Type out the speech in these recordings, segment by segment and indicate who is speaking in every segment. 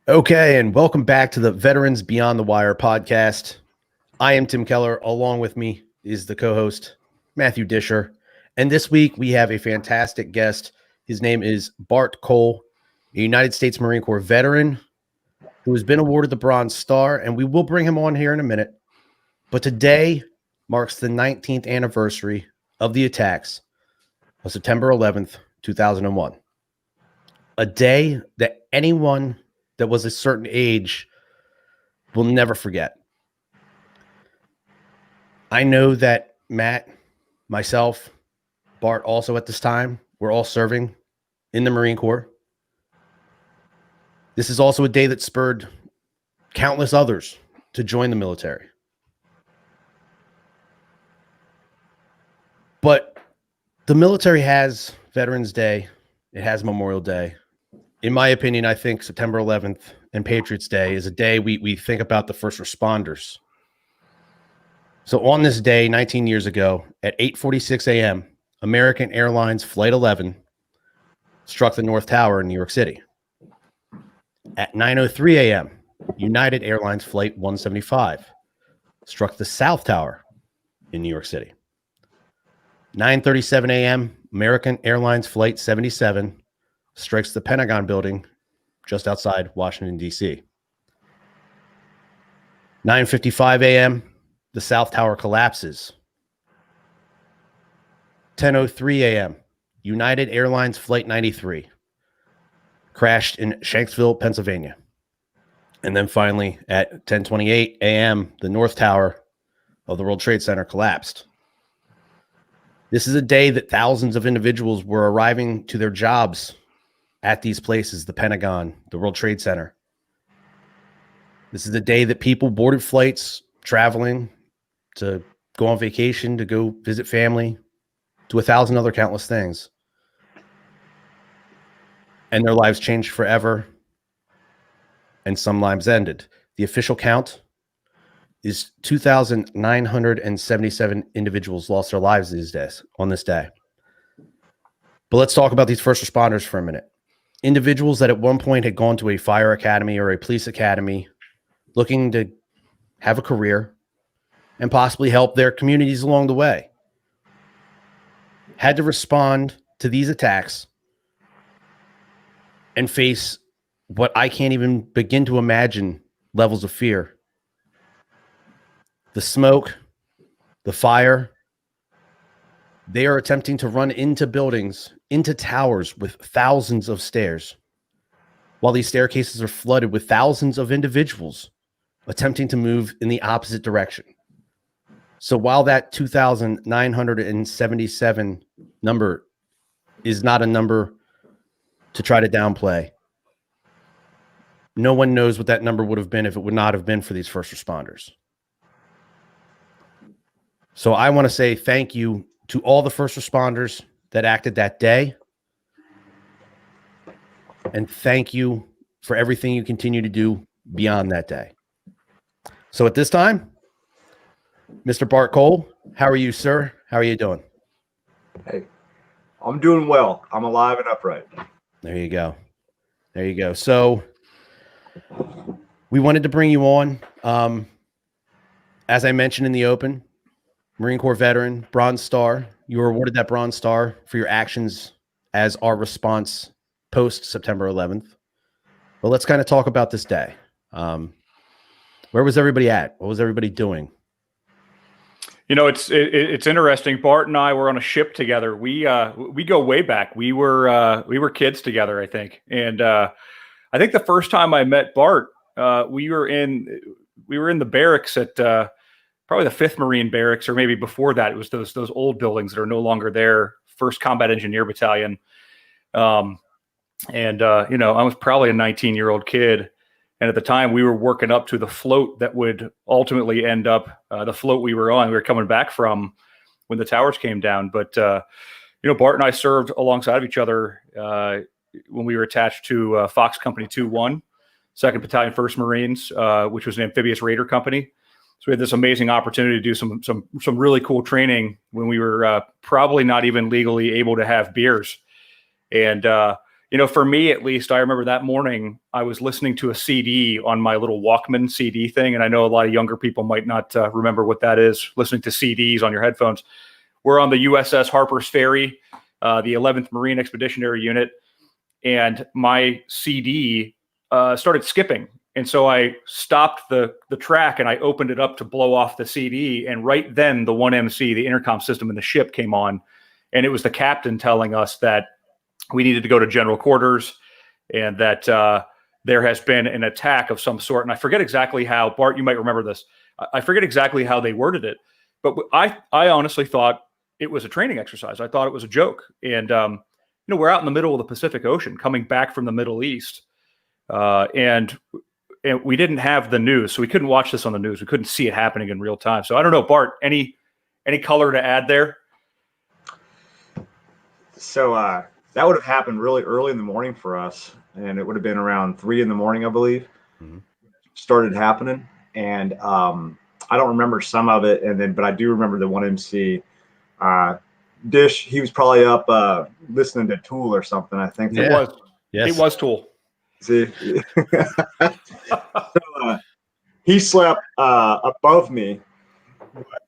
Speaker 1: Okay, and welcome back to the Veterans Beyond the Wire podcast. I am Tim Keller. Along with me is the co-host, Matthew Disher. And this week we have a fantastic guest. His name is Bart Cole, a United States Marine Corps veteran who has been awarded the Bronze Star, and we will bring him on here in a minute. But today marks the 19th anniversary of the attacks of September 11th, 2001. A day that anyone that was a certain age will never forget. I know that Matt, myself, Bart also at this time, we're all serving in the Marine Corps. This is also a day that spurred countless others to join the military. But the military has Veterans Day. It has Memorial Day. In my opinion, I think September 11th and Patriots Day is a day we think about the first responders. So on this day, 19 years ago, at 8:46 a.m., American Airlines Flight 11 struck the North Tower in New York City. At 9:03 a.m., United Airlines Flight 175 struck the South Tower in New York City. 9:37 a.m., American Airlines Flight 77 strikes the Pentagon building just outside Washington, D.C. 9:55 a.m., the South Tower collapses. 10:03 a.m., United Airlines Flight 93 crashed in Shanksville, Pennsylvania. And then finally, at 10:28 a.m., the North Tower of the World Trade Center collapsed. This is a day that thousands of individuals were arriving to their jobs at these places, the Pentagon, the World Trade Center. This is the day that people boarded flights, traveling to go on vacation, to go visit family, to 1,000 other countless things. And their lives changed forever, and some lives ended. The official count is 2,977 individuals lost their lives these days, on this day. But let's talk about these first responders for a minute. Individuals that at one point had gone to a fire academy or a police academy looking to have a career and possibly help their communities along the way had to respond to these attacks and face what I can't even begin to imagine levels of fear. The smoke, the fire. They are attempting to run into buildings, into towers with thousands of stairs, while these staircases are flooded with thousands of individuals attempting to move in the opposite direction. So while that 2,977 number is not a number to try to downplay, no one knows what that number would have been if it would not have been for these first responders. So I want to say thank you to all the first responders that acted that day. And thank you for everything you continue to do beyond that day. So at this time, Mr. Bart Cole, how are you, sir? How are you doing?
Speaker 2: Hey, I'm doing well. I'm alive and upright.
Speaker 1: There you go. There you go. So we wanted to bring you on. As I mentioned in the open, Marine Corps veteran, Bronze Star. You were awarded that Bronze Star for your actions as our response post September 11th. But let's kind of talk about this day. Where was everybody at? What was everybody doing?
Speaker 3: You know, it's interesting. Bart and I were on a ship together. We go way back. We were kids together, I think. And I think the first time I met Bart, we were in the barracks at probably the 5th Marine Barracks, or maybe before that. It was those old buildings that are no longer there. 1st Combat Engineer Battalion. You know, I was probably a 19-year-old kid. And at the time, we were working up to the float that would ultimately end up the float we were on. We were coming back from when the towers came down. But, you know, Bart and I served alongside of each other when we were attached to Fox Company 2-1, 2nd Battalion, 1st Marines, which was an amphibious raider company. So we had this amazing opportunity to do some really cool training when we were probably not even legally able to have beers. And For me at least, I remember that morning I was listening to a CD on my little Walkman CD thing, and I know a lot of younger people might not remember what that is, listening to CDs on your headphones. We're on the USS Harper's Ferry, the 11th Marine Expeditionary Unit, and my CD started skipping. And so I stopped the track and I opened it up to blow off the CD, and right then the 1MC, the intercom system in the ship, came on, and it was the captain telling us that we needed to go to general quarters and that there has been an attack of some sort. And I forget exactly how, Bart, you might remember this. I forget exactly how they worded it, but I honestly thought it was a training exercise. I thought it was a joke. And, we're out in the middle of the Pacific Ocean coming back from the Middle East. And we didn't have the news, so we couldn't watch this on the news. We couldn't see it happening in real time. So I don't know, Bart, any color to add there?
Speaker 2: So that would have happened really early in the morning for us, and it would have been around 3 a.m, I believe. Mm-hmm. Started happening, and I don't remember some of it, but I do remember the 1MC. Dish, he was probably up listening to Tool or something. I think
Speaker 3: it was. Yes, it was Tool.
Speaker 2: See, so, he slept above me,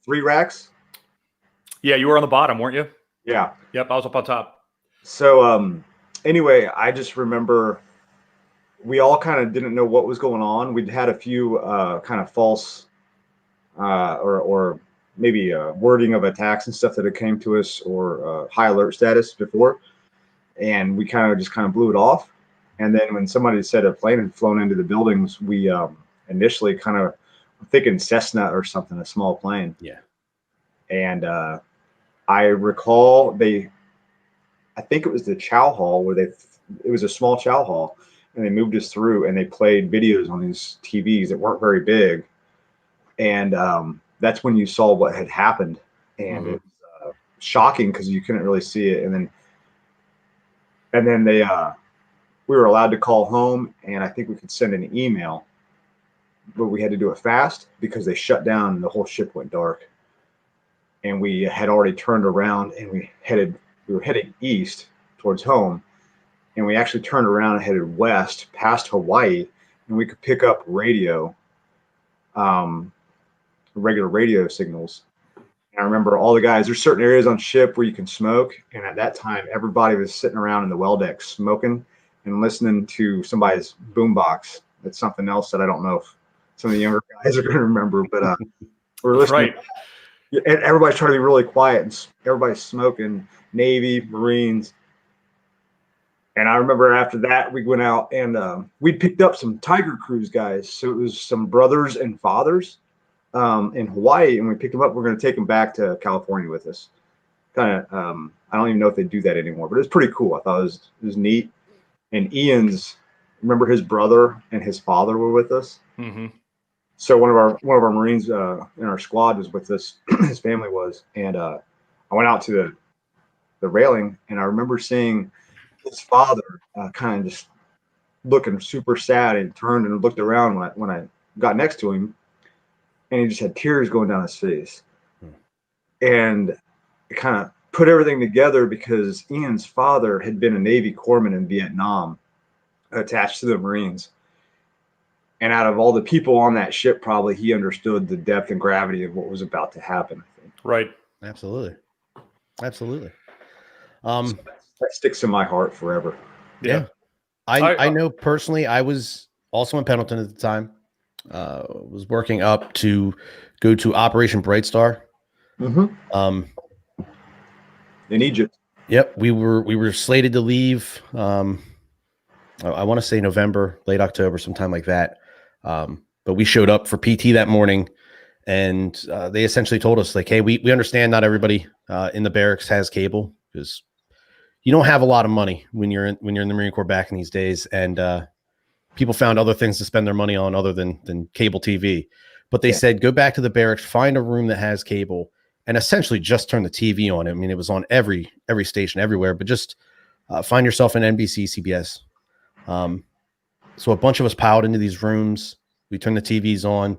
Speaker 2: 3 racks.
Speaker 3: Yeah, you were on the bottom, weren't you?
Speaker 2: Yeah.
Speaker 3: Yep, I was up on top.
Speaker 2: So anyway, I just remember we all kind of didn't know what was going on. We'd had a few kind of false or maybe wording of attacks and stuff that had came to us, or high alert status before, and we kind of blew it off. And then when somebody said a plane had flown into the buildings, we initially kind of thinking Cessna or something, a small plane.
Speaker 1: Yeah.
Speaker 2: And I recall I think it was the chow hall where it was a small chow hall, and they moved us through and they played videos on these TVs that weren't very big. And that's when you saw what had happened. And it was shocking because you couldn't really see it. And then they, we were allowed to call home, and I think we could send an email, but we had to do it fast because they shut down and the whole ship went dark. And we had already turned around and we were heading east towards home, and we actually turned around and headed west past Hawaii, and we could pick up radio, regular radio signals. And I remember all the guys, there's certain areas on ship where you can smoke, and at that time everybody was sitting around in the well deck smoking and listening to somebody's boombox. That's something else that I don't know if some of the younger guys are going to remember, but we're listening.
Speaker 3: Right.
Speaker 2: And everybody's trying to be really quiet, and everybody's smoking, Navy, Marines. And I remember after that, we went out and we picked up some Tiger Cruise guys. So it was some brothers and fathers in Hawaii, and we picked them up. We're going to take them back to California with us. Kind of, I don't even know if they do that anymore, but it was pretty cool. I thought it was neat. And remember his brother and his father were with us. Mm-hmm. So one of our Marines in our squad was with us. His family was, and I went out to the railing, and I remember seeing his father kind of just looking super sad, and turned and looked around when I got next to him, and he just had tears going down his face. And it kind of put everything together because Ian's father had been a Navy corpsman in Vietnam, attached to the Marines. And out of all the people on that ship, probably he understood the depth and gravity of what was about to happen, I think.
Speaker 3: Right.
Speaker 1: Absolutely. Absolutely.
Speaker 2: So that sticks in my heart forever.
Speaker 1: Yeah. I know personally, I was also in Pendleton at the time. Was working up to go to Operation Bright Star.
Speaker 2: Mm-hmm. In Egypt.
Speaker 1: Yep. We were slated to leave. I want to say November, late October, sometime like that. But we showed up for PT that morning, and they essentially told us, like, hey, we understand not everybody in the barracks has cable, because you don't have a lot of money when you're in the Marine Corps back in these days, and people found other things to spend their money on other than cable TV. But they said, go back to the barracks, find a room that has cable, and essentially just turn the TV on. I mean, it was on every station everywhere, but just find yourself an NBC, CBS. So a bunch of us piled into these rooms. We turned the TVs on.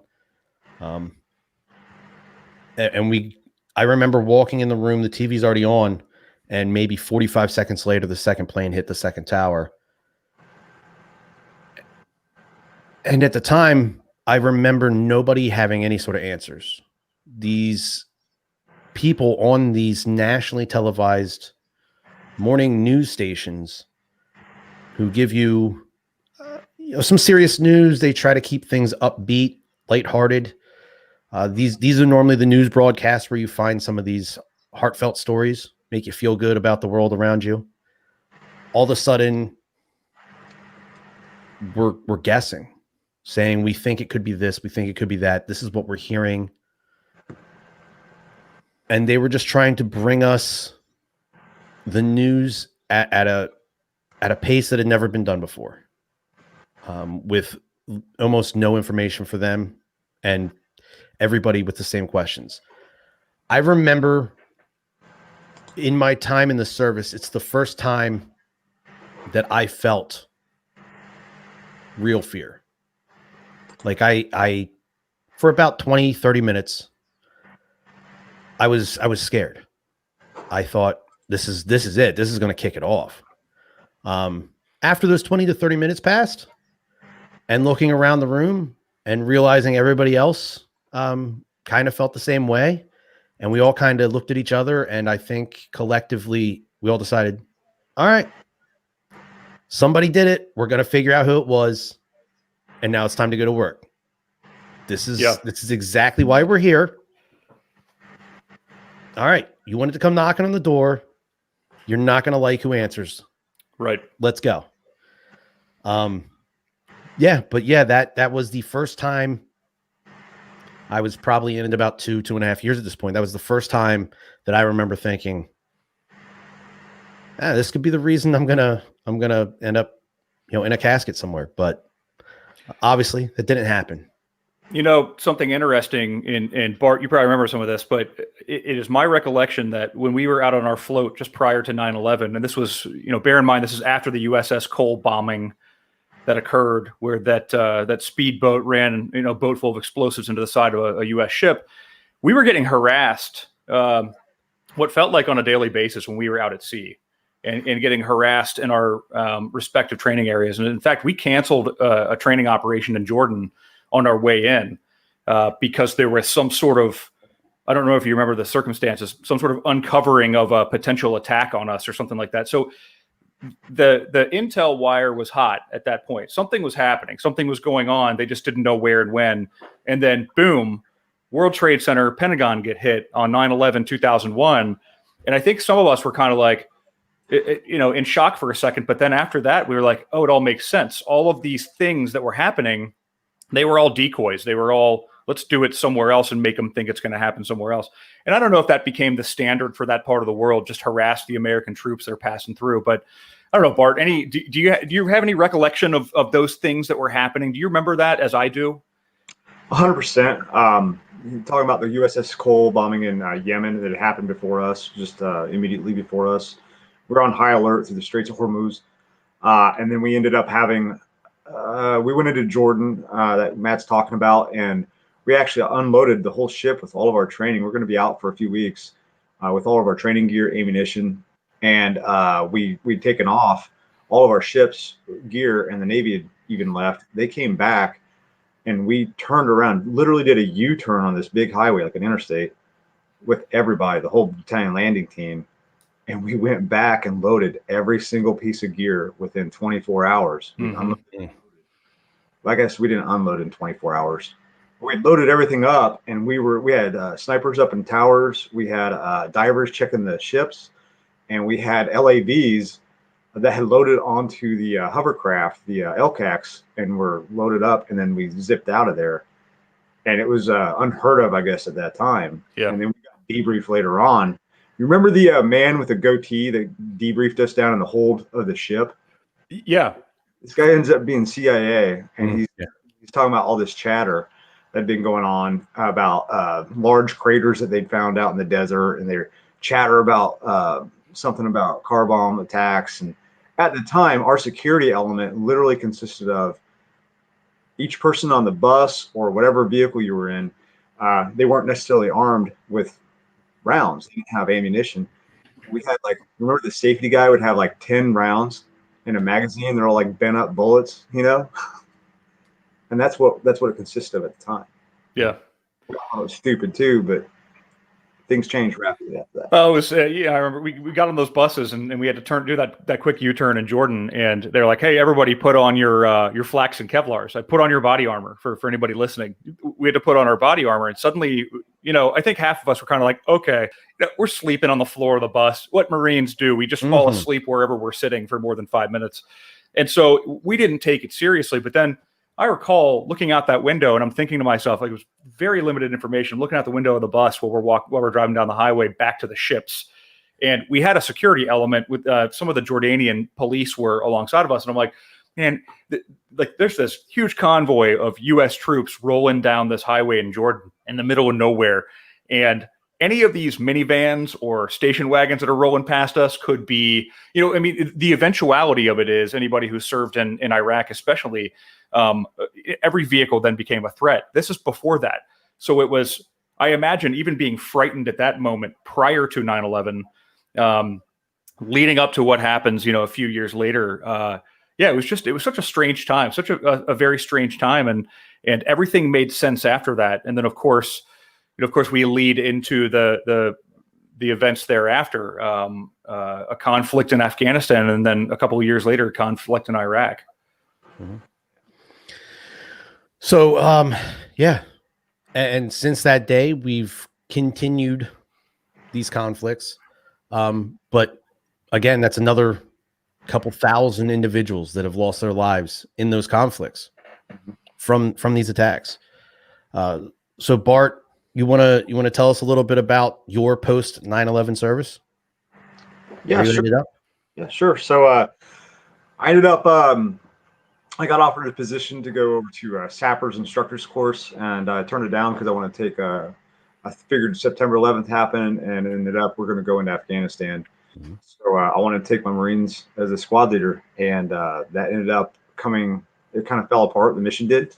Speaker 1: And I remember walking in the room, the TV's already on, And maybe 45 seconds later, the second plane hit the second tower. And at the time, I remember nobody having any sort of answers. These people on these nationally televised morning news stations who give you, some serious news. They try to keep things upbeat, lighthearted. These are normally the news broadcasts where you find some of these heartfelt stories, make you feel good about the world around you. All of a sudden, we're guessing, saying we think it could be this, we think it could be that. This is what we're hearing. And they were just trying to bring us the news at a pace that had never been done before, with almost no information for them and everybody with the same questions. I remember in my time in the service, it's the first time that I felt real fear. Like I for about 20, 30 minutes, I was scared. I thought, this is it. This is going to kick it off. After those 20 to 30 minutes passed, and looking around the room and realizing everybody else kind of felt the same way, and we all kind of looked at each other, and I think collectively we all decided, all right, somebody did it. We're going to figure out who it was, and now it's time to go to work. This is exactly why we're here. All right, you wanted to come knocking on the door. You're not going to like who answers.
Speaker 3: Right.
Speaker 1: Let's go. That was the first time. I was probably in it about 2.5 years at this point. That was the first time that I remember thinking, this could be the reason I'm gonna end up, in a casket somewhere. But obviously, that didn't happen.
Speaker 3: Something interesting in Bart, you probably remember some of this, but it is my recollection that when we were out on our float just prior to 9/11, and this was, bear in mind, this is after the USS Cole bombing that occurred, where that speedboat ran, a boat full of explosives into the side of a U.S. ship. We were getting harassed, what felt like on a daily basis when we were out at sea, and getting harassed in our respective training areas. And in fact, we canceled a training operation in Jordan on our way in because there was some sort of, I don't know if you remember the circumstances, some sort of uncovering of a potential attack on us or something like that. So the intel wire was hot at that point. Something was happening. Something was going on. They just didn't know where and when. And then boom, World Trade Center, Pentagon get hit on 9/11/2001. And I think some of us were kind of like, in shock for a second. But then after that, we were like, oh, it all makes sense. All of these things that were happening, they were all decoys. They were all, let's do it somewhere else and make them think it's going to happen somewhere else. And I don't know if that became the standard for that part of the world, just harass the American troops that are passing through. But I don't know, Bart, do you have any recollection of those things that were happening? Do you remember that as I do?
Speaker 2: 100%. Talking about the USS Cole bombing in Yemen that had happened before us, just immediately before us. We're on high alert through the Straits of Hormuz. And then we ended up having, we went into Jordan that Matt's talking about, and we actually unloaded the whole ship with all of our training. We're going to be out for a few weeks with all of our training gear, ammunition, and we'd taken off all of our ship's gear, and the Navy had even left. They came back, and we turned around, literally did a U-turn on this big highway, like an interstate, with everybody, the whole battalion landing team. And we went back and loaded every single piece of gear within 24 hours.
Speaker 1: Mm-hmm.
Speaker 2: I guess we didn't unload in 24 hours. We loaded everything up, and we had snipers up in towers. We had divers checking the ships, and we had LAVs that had loaded onto the hovercraft, the LCACs, and were loaded up, and then we zipped out of there. And it was unheard of, I guess, at that time.
Speaker 3: Yeah.
Speaker 2: And then we got debriefed later on. You remember the man with the goatee that debriefed us down in the hold of the ship?
Speaker 3: Yeah.
Speaker 2: This guy ends up being CIA, and he's talking about all this chatter that had been going on about large craters that they'd found out in the desert, and they chatter about something about car bomb attacks. And at the time, our security element literally consisted of each person on the bus or whatever vehicle you were in. They weren't necessarily armed with rounds. They didn't have ammunition. we had like, remember the safety guy would have like 10 rounds in a magazine. They're all like bent up bullets, and that's what it consisted of at the time.
Speaker 3: Yeah.
Speaker 2: It was stupid too, but things changed rapidly after that.
Speaker 3: Oh, it was, yeah, I remember we got on those buses and we had to do that quick U-turn in Jordan, and they're like, "Hey, everybody, put on your flax and Kevlars. I put on your body armor." For anybody listening, we had to put on our body armor, and suddenly, I think half of us were kind of like, "Okay, we're sleeping on the floor of the bus. What Marines do? We just fall asleep wherever we're sitting for more than 5 minutes," and so we didn't take it seriously. But then I recall looking out that window, and I'm thinking to myself, like, it was very limited information. I'm looking out the window of the bus while we're driving down the highway back to the ships, and we had a security element with some of the Jordanian police were alongside of us, and I'm like, man, there's this huge convoy of U.S. troops rolling down this highway in Jordan in the middle of nowhere, and any of these minivans or station wagons that are rolling past us could be, the eventuality of it is anybody who served in Iraq, especially. Every vehicle then became a threat. This is before that. So it was, I imagine, even being frightened at that moment prior to 9/11, leading up to what happens, a few years later. It was such a strange time, such a very strange time. And everything made sense after that. And then of course we lead into the events thereafter, a conflict in Afghanistan, and then a couple of years later, a conflict in Iraq.
Speaker 1: Mm-hmm. So, and since that day, we've continued these conflicts. But again, that's another couple thousand individuals that have lost their lives in those conflicts from these attacks. So Bart, you want to tell us a little bit about your post 9/11 service?
Speaker 2: Yeah, sure. Yeah, sure. So, I ended up, I got offered a position to go over to Sappers Instructors course, and I turned it down because I want to take I figured September 11th happened, and it ended up we're going to go into Afghanistan. Mm-hmm. So I wanted to take my Marines as a squad leader, and that ended up it kind of fell apart. The mission did.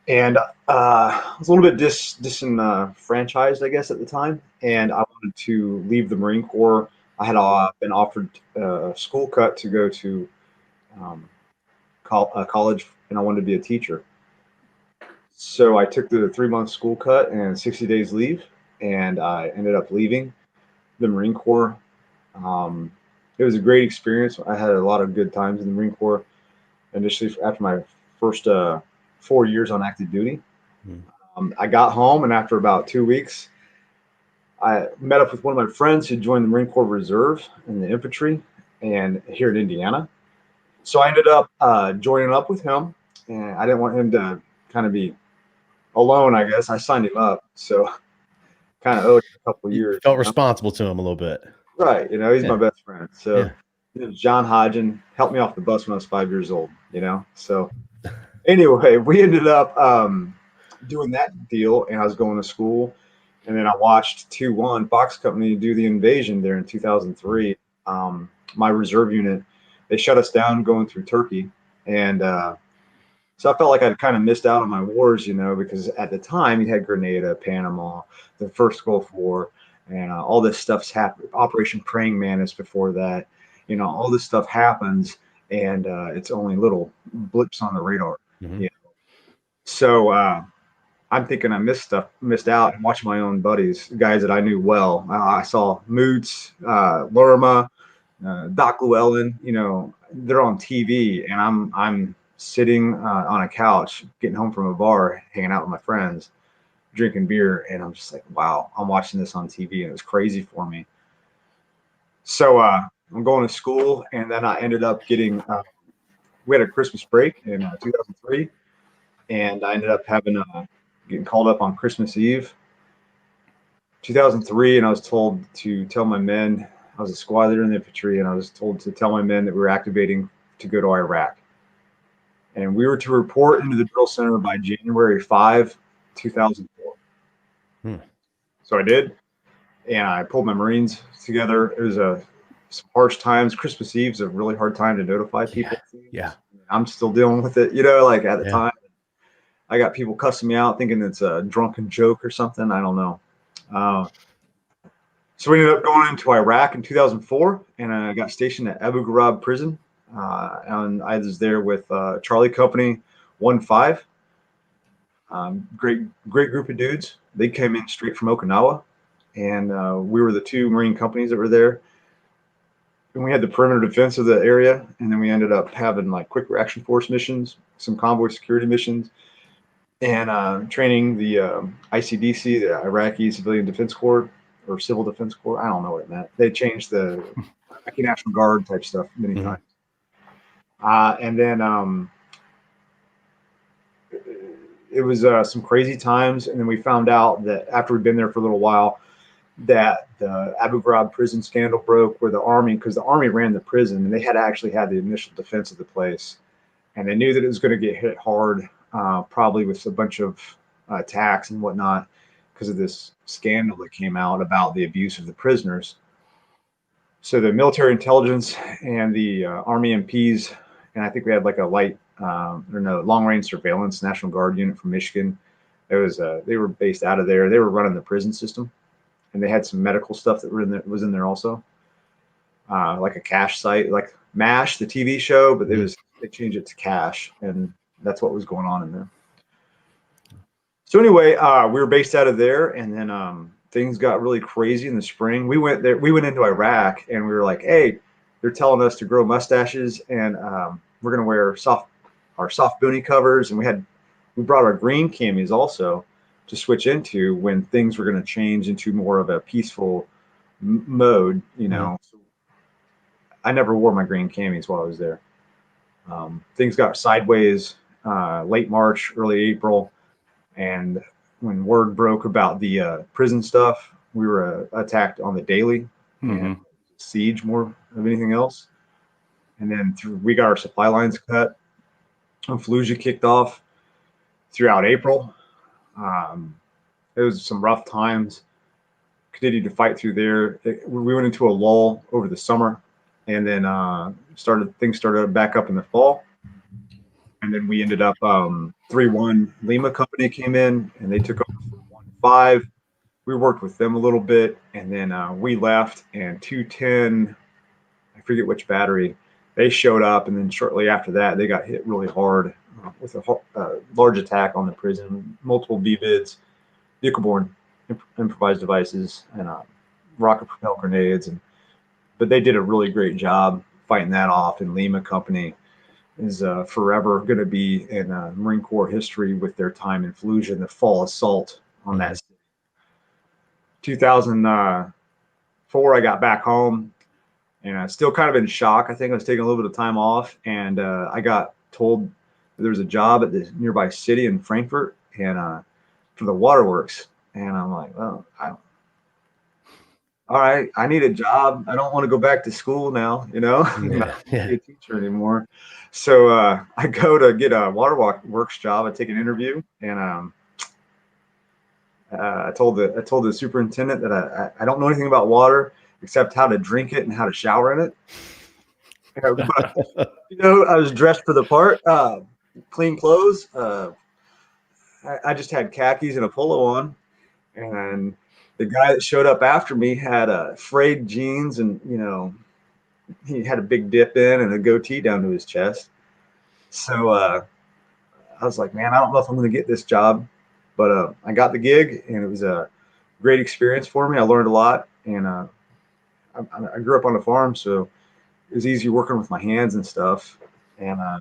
Speaker 2: And I was a little bit disenfranchised, I guess, at the time, and I wanted to leave the Marine Corps. I had been offered a school cut to go to college, and I wanted to be a teacher. So I took the 3-month school cut and 60 days leave, and I ended up leaving the Marine Corps. It was a great experience. I had a lot of good times in the Marine Corps. Initially, after my first 4 years on active duty, I got home, and after about 2 weeks, I met up with one of my friends who joined the Marine Corps Reserve in the infantry, and here in Indiana. So I ended up joining up with him, and I didn't want him to kind of be alone, I guess. I signed him up, so kind of owed him a couple of years.
Speaker 1: You felt responsible to him a little bit.
Speaker 2: Right. He's my best friend. So it was John Hodgen, helped me off the bus when I was 5 years old, So anyway, we ended up doing that deal, and I was going to school. And then I watched 2-1 Fox Company do the invasion there in 2003. My reserve unit, they shut us down going through Turkey. And so I felt like I'd kind of missed out on my wars, because at the time you had Grenada, Panama, the first Gulf War, and all this stuff's happened. Operation Praying Mantis before that, all this stuff happens, and it's only little blips on the radar. Mm-hmm. So I'm thinking I missed out, and watching my own buddies, guys that I knew well. I saw Moots, Lerma, Doc Llewellyn, they're on TV, and I'm sitting on a couch, getting home from a bar, hanging out with my friends, drinking beer, and I'm just like, wow, I'm watching this on TV, and it was crazy for me. So I'm going to school, and then I ended up getting we had a Christmas break in 2003, and I ended up getting called up on Christmas Eve 2003, and I was told to tell my men, I was a squad leader in the infantry, and I was told to tell my men that we were activating to go to Iraq. And we were to report into the drill center by January 5, 2004. So I did, and I pulled my Marines together. It was some harsh times. Christmas Eve is a really hard time to notify people.
Speaker 1: Yeah.
Speaker 2: I'm still dealing with it, like at the time. I got people cussing me out thinking it's a drunken joke or something. I don't know. So we ended up going into Iraq in 2004, and I got stationed at Abu Ghraib prison. And I was there with Charlie Company 1-5. Great group of dudes. They came in straight from Okinawa, and we were the 2 Marine companies that were there. And we had the perimeter defense of the area, and then we ended up having like quick reaction force missions, some convoy security missions, and training the ICDC, the Iraqi Civilian Defense Corps, or Civil Defense Corps. I don't know what it meant. They changed the Iraqi National Guard type stuff many times. And then it was some crazy times. And then we found out that after we'd been there for a little while, that the Abu Ghraib prison scandal broke, where the Army, because the Army ran the prison, and they had actually had the initial defense of the place. And they knew that it was going to get hit hard, probably with a bunch of attacks and whatnot, because of this scandal that came out about the abuse of the prisoners. So the military intelligence and the Army MPs, and I think we had like a long-range surveillance National Guard unit from Michigan. They were based out of there. They were running the prison system, and they had some medical stuff that was in there also, like a cash site, like MASH, the TV show, but they changed it to cash, and that's what was going on in there. So anyway, we were based out of there, and then things got really crazy in the spring. We went into Iraq, and we were like, hey, they're telling us to grow mustaches, and we're going to wear our soft boonie covers, and we brought our green camis also to switch into when things were going to change into more of a peaceful mode, you know. So I never wore my green camis while I was there. Things got sideways late March, early April. And when word broke about the prison stuff, we were attacked on the daily, and siege more of anything else. And then we got our supply lines cut. Fallujah kicked off throughout April. It was some rough times. Continued to fight through there. We went into a lull over the summer, and then things started back up in the fall. And then we ended up 3-1 Lima Company came in, and they took over for 1-5. We worked with them a little bit, and then we left, and 210, I forget which battery, they showed up, and then shortly after that, they got hit really hard with a large attack on the prison, multiple VBIDs, vehicle-borne improvised devices, and rocket-propelled grenades. But they did a really great job fighting that off, and Lima Company is forever going to be in Marine Corps history with their time in Fallujah and the fall assault on that city. 2004, I got back home, and I was still kind of in shock. I think I was taking a little bit of time off, and I got told that there was a job at the nearby city in Frankfurt, and for the waterworks. And I'm like, well, all right, I need a job. I don't want to go back to school now, you know. I'm not be a teacher anymore. So I go to get a waterworks job. I take an interview, and I told the superintendent that I don't know anything about water except how to drink it and how to shower in it. But, you know, I was dressed for the part, clean clothes. I just had khakis and a polo on, and the guy that showed up after me had frayed jeans, and you know, he had a big dip in and a goatee down to his chest. So I was like, man, I don't know if I'm going to get this job, but I got the gig, and it was a great experience for me. I learned a lot, and I grew up on a farm, so it was easy working with my hands and stuff. And I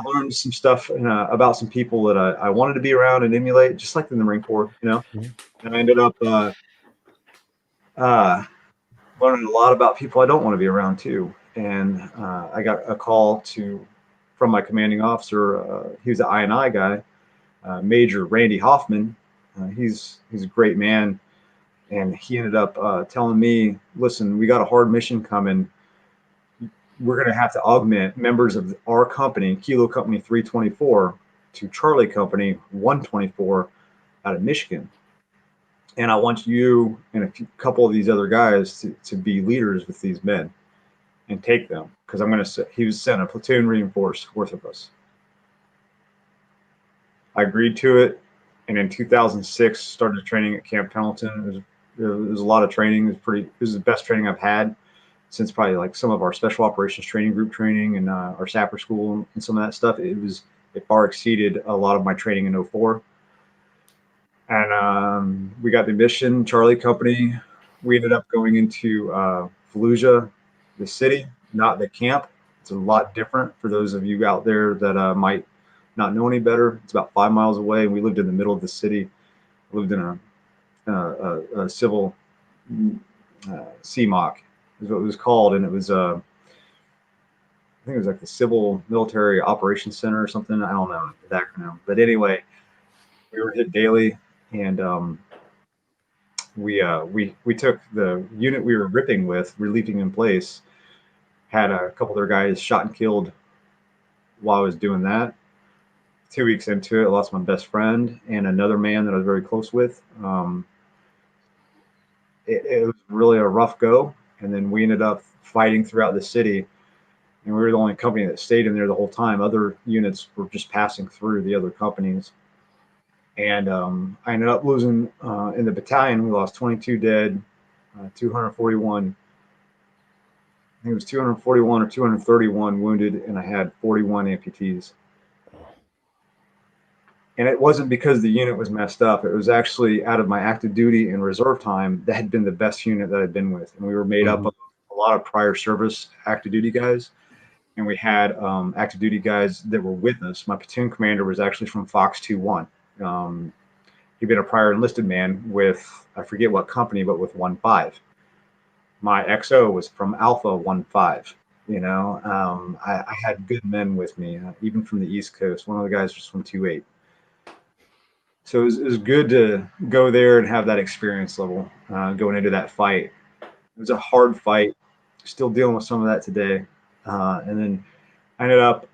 Speaker 2: learned some stuff about some people that I wanted to be around and emulate, just like in the Marine Corps, you know. And I ended up learning a lot about people I don't want to be around too. And I got a call from my commanding officer. He was an I&I guy, Major Randy Hoffman. He's a great man, and he ended up telling me, "Listen, we got a hard mission coming. We're going to have to augment members of our company, Kilo Company 324, to Charlie Company 124 out of Michigan. And I want you and a couple of these other guys to be leaders with these men and take them, because he was sent a platoon reinforced worth of us." I agreed to it, and in 2006 started training at Camp Pendleton. It It was a lot of training. It was the best training I've had since probably like some of our special operations training, group training, and our sapper school and some of that stuff. It far exceeded a lot of my training in 04. And we got the mission, Charlie Company. We ended up going into Fallujah, the city, not the camp. It's a lot different for those of you out there that might not know any better. It's about 5 miles away. We lived in the middle of the city. We lived in a civil CMOC is what it was called, and it was I think it was like the Civil Military Operations Center or something. I don't know the acronym, but anyway, we were hit daily, and we took the unit we were ripping with, relieving in place. Had a couple of their guys shot and killed while I was doing that. 2 weeks into it, I lost my best friend and another man that I was very close with. It was really a rough go, and then we ended up fighting throughout the city, and we were the only company that stayed in there the whole time. Other units were just passing through the other companies, and I ended up losing in the battalion. We lost 22 dead, 241. I think it was 241 or 231 wounded, and I had 41 amputees. And it wasn't because the unit was messed up. It was actually out of my active duty and reserve time, that had been the best unit that I'd been with. And we were made up of a lot of prior service active duty guys. And we had active duty guys that were with us. My platoon commander was actually from Fox 2-1. He'd been a prior enlisted man with, I forget what company, but with 1-5. My XO was from Alpha 1-5. I had good men with me, even from the East Coast. One of the guys was from 2-8. So it was good to go there and have that experience level going into that fight. It was a hard fight, still dealing with some of that today. And then I ended up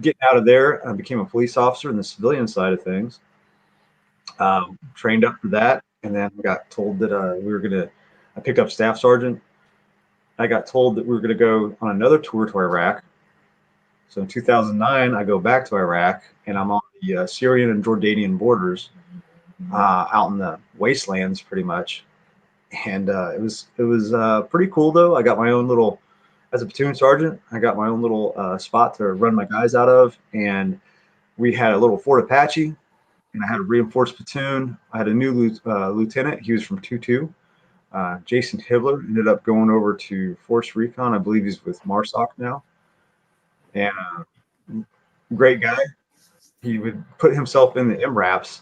Speaker 2: getting out of there. I became a police officer in the civilian side of things. Trained up for that, and then I got told that I picked up staff sergeant. I got told that we were going to go on another tour to Iraq. So in 2009, I go back to Iraq, and I'm on the Syrian and Jordanian borders, out in the wastelands, pretty much. And it was pretty cool, though. I got my own little, as a platoon sergeant, I got my own little spot to run my guys out of, and we had a little Fort Apache, and I had a reinforced platoon. I had a new lieutenant. He was from 2-2. Jason Hibler ended up going over to Force Recon. I believe he's with MARSOC now. And great guy. He would put himself in the MRAPs,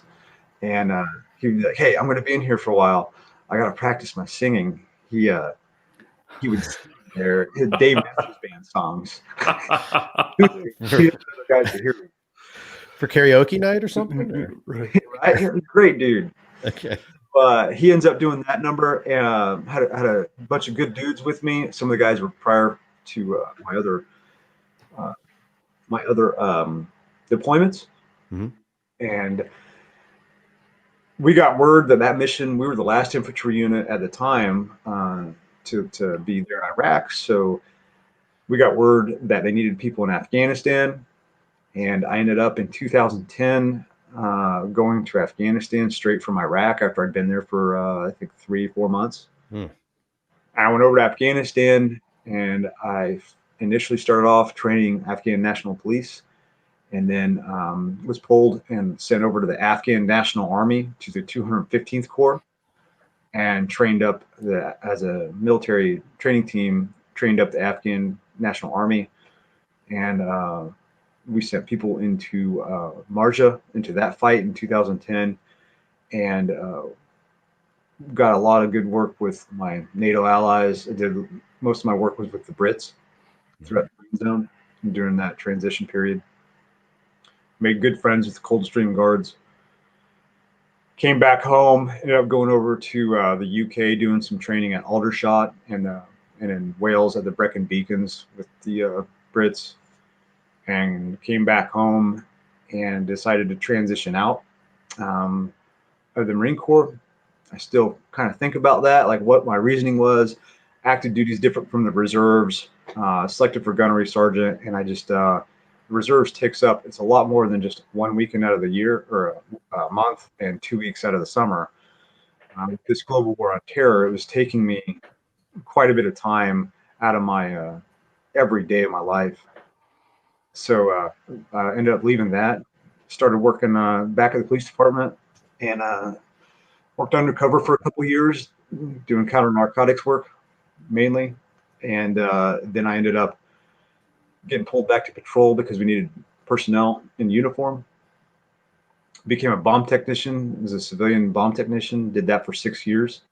Speaker 2: and he would be like, "Hey, I'm going to be in here for a while. I got to practice my singing." He would sing there his Dave Matthews Band songs. He didn't know the guys to hear him.
Speaker 1: For karaoke night or something? Or?
Speaker 2: Right? He was a great dude.
Speaker 1: Okay.
Speaker 2: But he ends up doing that number, and had a bunch of good dudes with me. Some of the guys were prior to my other deployments.
Speaker 1: Mm-hmm.
Speaker 2: And we got word that mission, we were the last infantry unit at the time to be there in Iraq. So we got word that they needed people in Afghanistan. And I ended up in 2010 going to Afghanistan straight from Iraq after I'd been there for, I think, 3-4 months. I went over to Afghanistan, and I initially started off training Afghan National Police, and then was pulled and sent over to the Afghan National Army, to the 215th Corps, and trained up as a military training team, trained up the Afghan National Army. And we sent people into Marja, into that fight in 2010, and got a lot of good work with my NATO allies. I did most of my work was with the Brits throughout the Green Zone during that transition period. Made good friends with the Coldstream Guards. Came back home, ended up going over to the UK, doing some training at Aldershot, and in Wales at the Brecon Beacons with the Brits, and came back home and decided to transition out of the Marine Corps. I still kind of think about that, like what my reasoning was. Active duty is different from the reserves. Selected for gunnery sergeant, and I just reserves ticks up. It's a lot more than just 1 weekend out of the year, or a month, and 2 weeks out of the summer. This global war on terror, it was taking me quite a bit of time out of my every day of my life. So I ended up leaving that, started working back at the police department, and worked undercover for a couple of years, doing counter narcotics work mainly. And then I ended up getting pulled back to patrol because we needed personnel in uniform. Became a bomb technician, as a civilian bomb technician, did that for 6 years.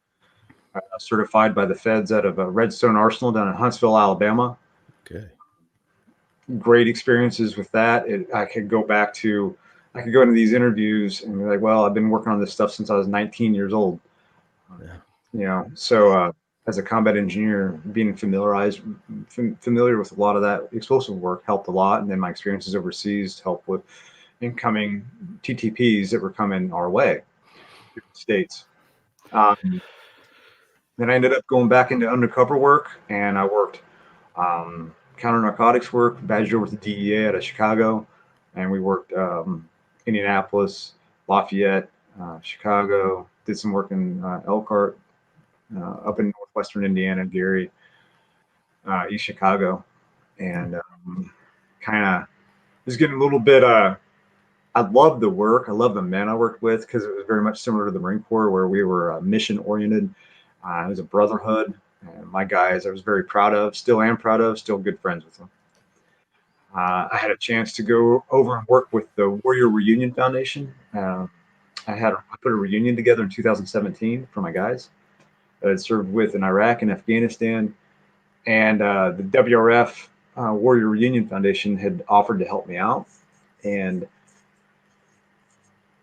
Speaker 2: Certified by the feds out of Redstone Arsenal down in Huntsville, Alabama.
Speaker 1: Okay.
Speaker 2: Great experiences with that. I could go into these interviews and be like, well, I've been working on this stuff since I was 19 years old.
Speaker 1: Yeah.
Speaker 2: So as a combat engineer, being familiar with a lot of that explosive work helped a lot. And then my experiences overseas helped with incoming TTPs that were coming our way, different states. Then I ended up going back into undercover work, and I worked counter narcotics work, badged over to DEA out of Chicago, and we worked Indianapolis, Lafayette, Chicago, did some work in Elkhart, up in northwestern Indiana, Gary, East Chicago, and kind of was getting a little bit I loved the work. I love the men I worked with because it was very much similar to the Marine Corps, where we were mission oriented. It was a brotherhood. And my guys, I was very proud of, still am proud of, still good friends with them. I had a chance to go over and work with the Warrior Reunion Foundation. I put a reunion together in 2017 for my guys that I'd served with in Iraq and Afghanistan. And the WRF Warrior Reunion Foundation had offered to help me out. And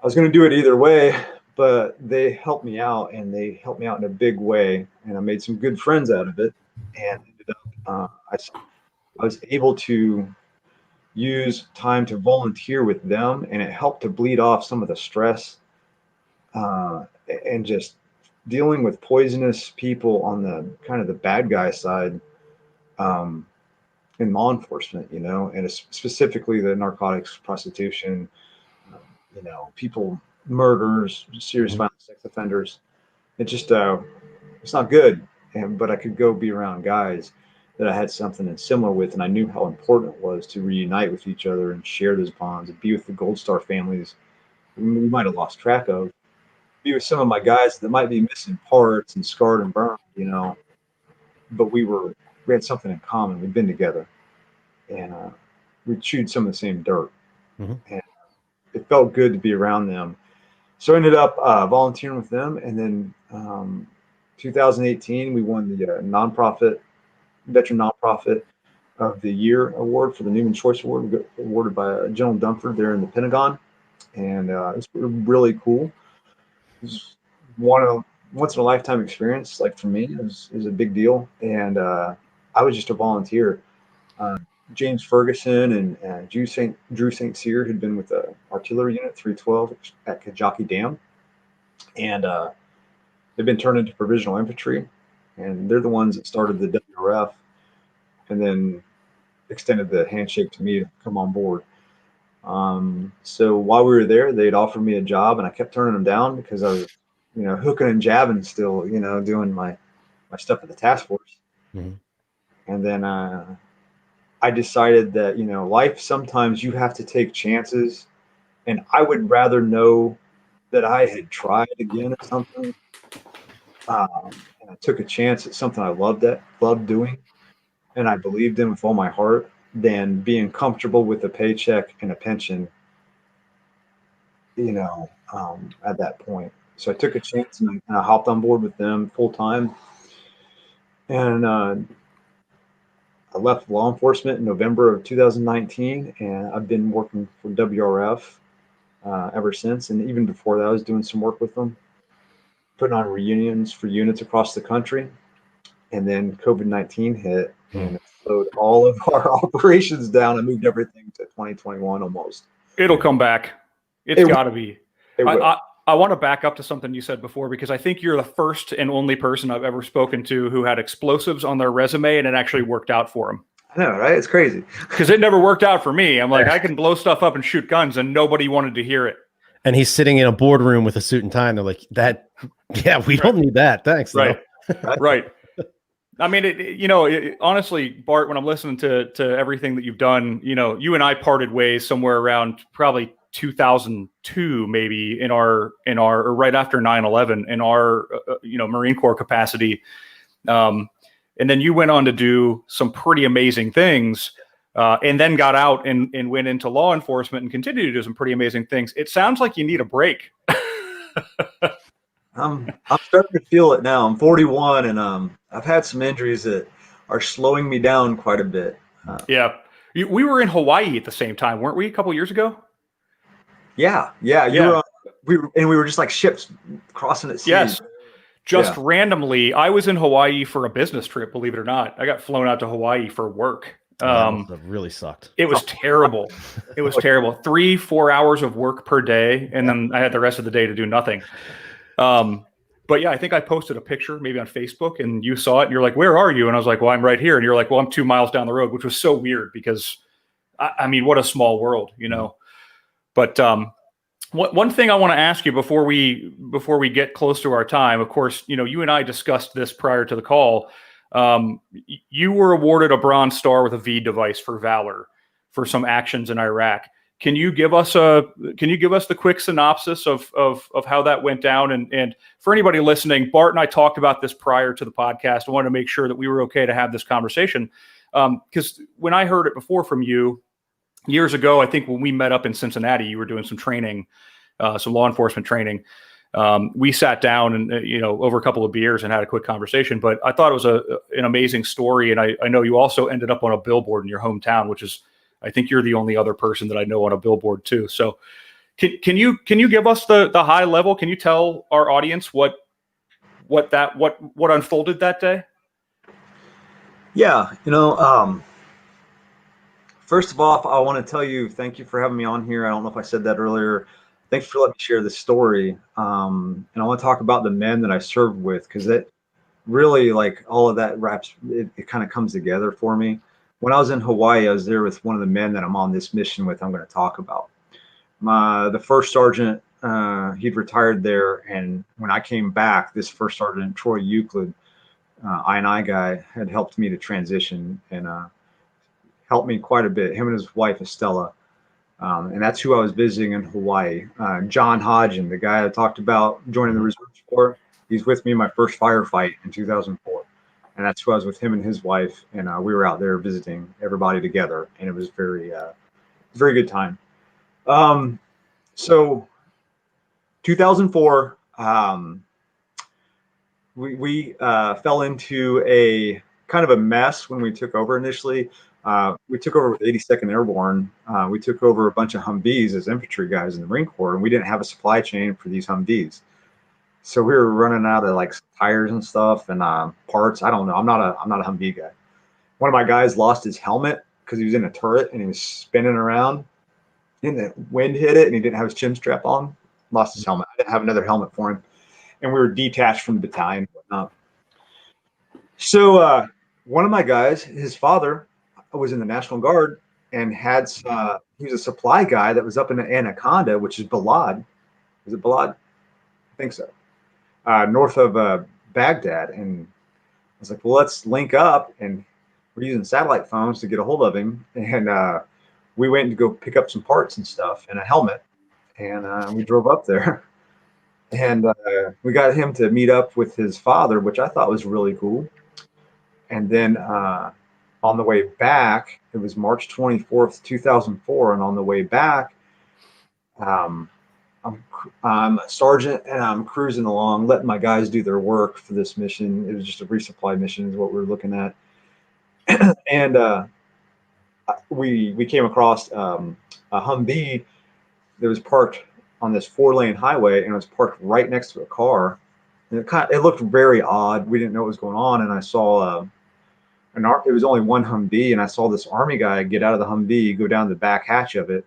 Speaker 2: I was going to do it either way, but they helped me out, and they helped me out in a big way. And I made some good friends out of it. And ended up, I was able to use time to volunteer with them, and it helped to bleed off some of the stress and just dealing with poisonous people on the kind of the bad guy side in law enforcement, and specifically the narcotics, prostitution, people, murders, serious violent sex offenders. It just, it's not good. But I could go be around guys that I had something similar with, and I knew how important it was to reunite with each other and share those bonds and be with the Gold Star families we might have lost track of, be with some of my guys that might be missing parts and scarred and burned, but we had something in common. We'd been together, and we chewed some of the same dirt. Mm-hmm. And it felt good to be around them. So I ended up volunteering with them. And then 2018, we won the Veteran Nonprofit of the Year award for the Newman Choice Award. We got awarded by General Dunford there in the Pentagon. And it's really cool. It was once in a lifetime experience. Like for me, it was a big deal. And I was just a volunteer. James Ferguson and Drew St. Cyr had been with the Artillery Unit 312 at Kajaki Dam, and they've been turned into Provisional Infantry, and they're the ones that started the WRF and then extended the handshake to me to come on board. So while we were there, they'd offered me a job, and I kept turning them down because I was, hooking and jabbing still, doing my stuff at the task force. Mm-hmm. And then I decided that, life, sometimes you have to take chances, and I would rather know that I had tried again at something. And I took a chance at something I loved doing, and I believed in with all my heart, than being comfortable with a paycheck and a pension, at that point. So I took a chance, and I hopped on board with them full time. And I left law enforcement in November of 2019, and I've been working for WRF ever since. And even before that, I was doing some work with them, putting on reunions for units across the country. And then COVID-19 hit, and it slowed all of our operations down. I moved everything to 2021 almost.
Speaker 3: It'll come back. It's got to be. I want to back up to something you said before, because I think you're the first and only person I've ever spoken to who had explosives on their resume and it actually worked out for them.
Speaker 2: I know, right? It's crazy.
Speaker 3: Because it never worked out for me. I'm like, I can blow stuff up and shoot guns, and nobody wanted to hear it.
Speaker 1: And he's sitting in a boardroom with a suit and tie. And they're like, "That, yeah, we don't need that. Thanks."
Speaker 3: Right. Right. I mean, honestly, Bart, when I'm listening to everything that you've done, you and I parted ways somewhere around probably 2002, maybe or right after 9/11 in our, Marine Corps capacity. And then you went on to do some pretty amazing things, and then got out and went into law enforcement and continued to do some pretty amazing things. It sounds like you need a break.
Speaker 2: I'm starting to feel it now. I'm 41, and I've had some injuries that are slowing me down quite a bit.
Speaker 3: Yeah. We were in Hawaii at the same time, weren't we, a couple years ago?
Speaker 2: Yeah. You were on, we were just like ships crossing at sea.
Speaker 3: Yes. Just randomly, I was in Hawaii for a business trip, believe it or not. I got flown out to Hawaii for work.
Speaker 1: That really sucked.
Speaker 3: It was terrible. It was terrible. 3-4 hours of work per day, and then I had the rest of the day to do nothing. But yeah, I think I posted a picture maybe on Facebook, and you saw it, and you're like, "Where are you?" And I was like, "Well, I'm right here." And you're like, "Well, I'm 2 miles down the road," which was so weird because, I mean, what a small world, But one thing I want to ask you before we get close to our time, of course, you and I discussed this prior to the call. You were awarded a Bronze Star with a V device for valor for some actions in Iraq. Can you give us the quick synopsis of how that went down? And for anybody listening, Bart and I talked about this prior to the podcast. I wanted to make sure that we were okay to have this conversation. Because when I heard it before from you years ago, I think when we met up in Cincinnati, you were doing some training, some law enforcement training. We sat down and, over a couple of beers and had a quick conversation, but I thought it was an amazing story. And I know you also ended up on a billboard in your hometown, which is, I think you're the only other person that I know on a billboard too. So can you give us the high level? Can you tell our audience what unfolded that day?
Speaker 2: Yeah. First of all, I want to tell you, thank you for having me on here. I don't know if I said that earlier. Thanks for letting me share this story. And I want to talk about the men that I served with, because it really, like, all of that it kind of comes together for me. When I was in Hawaii, I was there with one of the men that I'm on this mission with, I'm going to talk about. The first sergeant, he'd retired there. And when I came back, this first sergeant, Troy Euclid, I&I guy, had helped me to transition and helped me quite a bit, him and his wife, Estella. And that's who I was visiting in Hawaii. John Hodgen, the guy I talked about joining the Reserve Corps, he's with me in my first firefight in 2004. And that's who I was with, him and his wife. And we were out there visiting everybody together. And it was very good time. So 2004, we fell into a kind of a mess when we took over initially. We took over with 82nd Airborne. We took over a bunch of Humvees as infantry guys in the Marine Corps, and we didn't have a supply chain for these Humvees. So we were running out of like tires and stuff and parts. I don't know. I'm not a Humvee guy. One of my guys lost his helmet because he was in a turret and he was spinning around, and the wind hit it, and he didn't have his chin strap on. Lost his helmet. I didn't have another helmet for him, and we were detached from the battalion and whatnot. So one of my guys, his father, was in the National Guard and had he was a supply guy that was up in the Anaconda, which is Balad. Is it Balad? I think so. North of Baghdad. And I was like, well, let's link up. And we're using satellite phones to get a hold of him. And we went to go pick up some parts and stuff and a helmet. And we drove up there. And we got him to meet up with his father, which I thought was really cool. And then on the way back, it was March 24th, 2004. And on the way back, I'm a sergeant and I'm cruising along, letting my guys do their work for this mission. It was just a resupply mission is what we were looking at. And we came across a Humvee that was parked on this 4-lane highway, and it was parked right next to a car. And it looked very odd. We didn't know what was going on. And I saw it was only one Humvee, and I saw this Army guy get out of the Humvee, go down the back hatch of it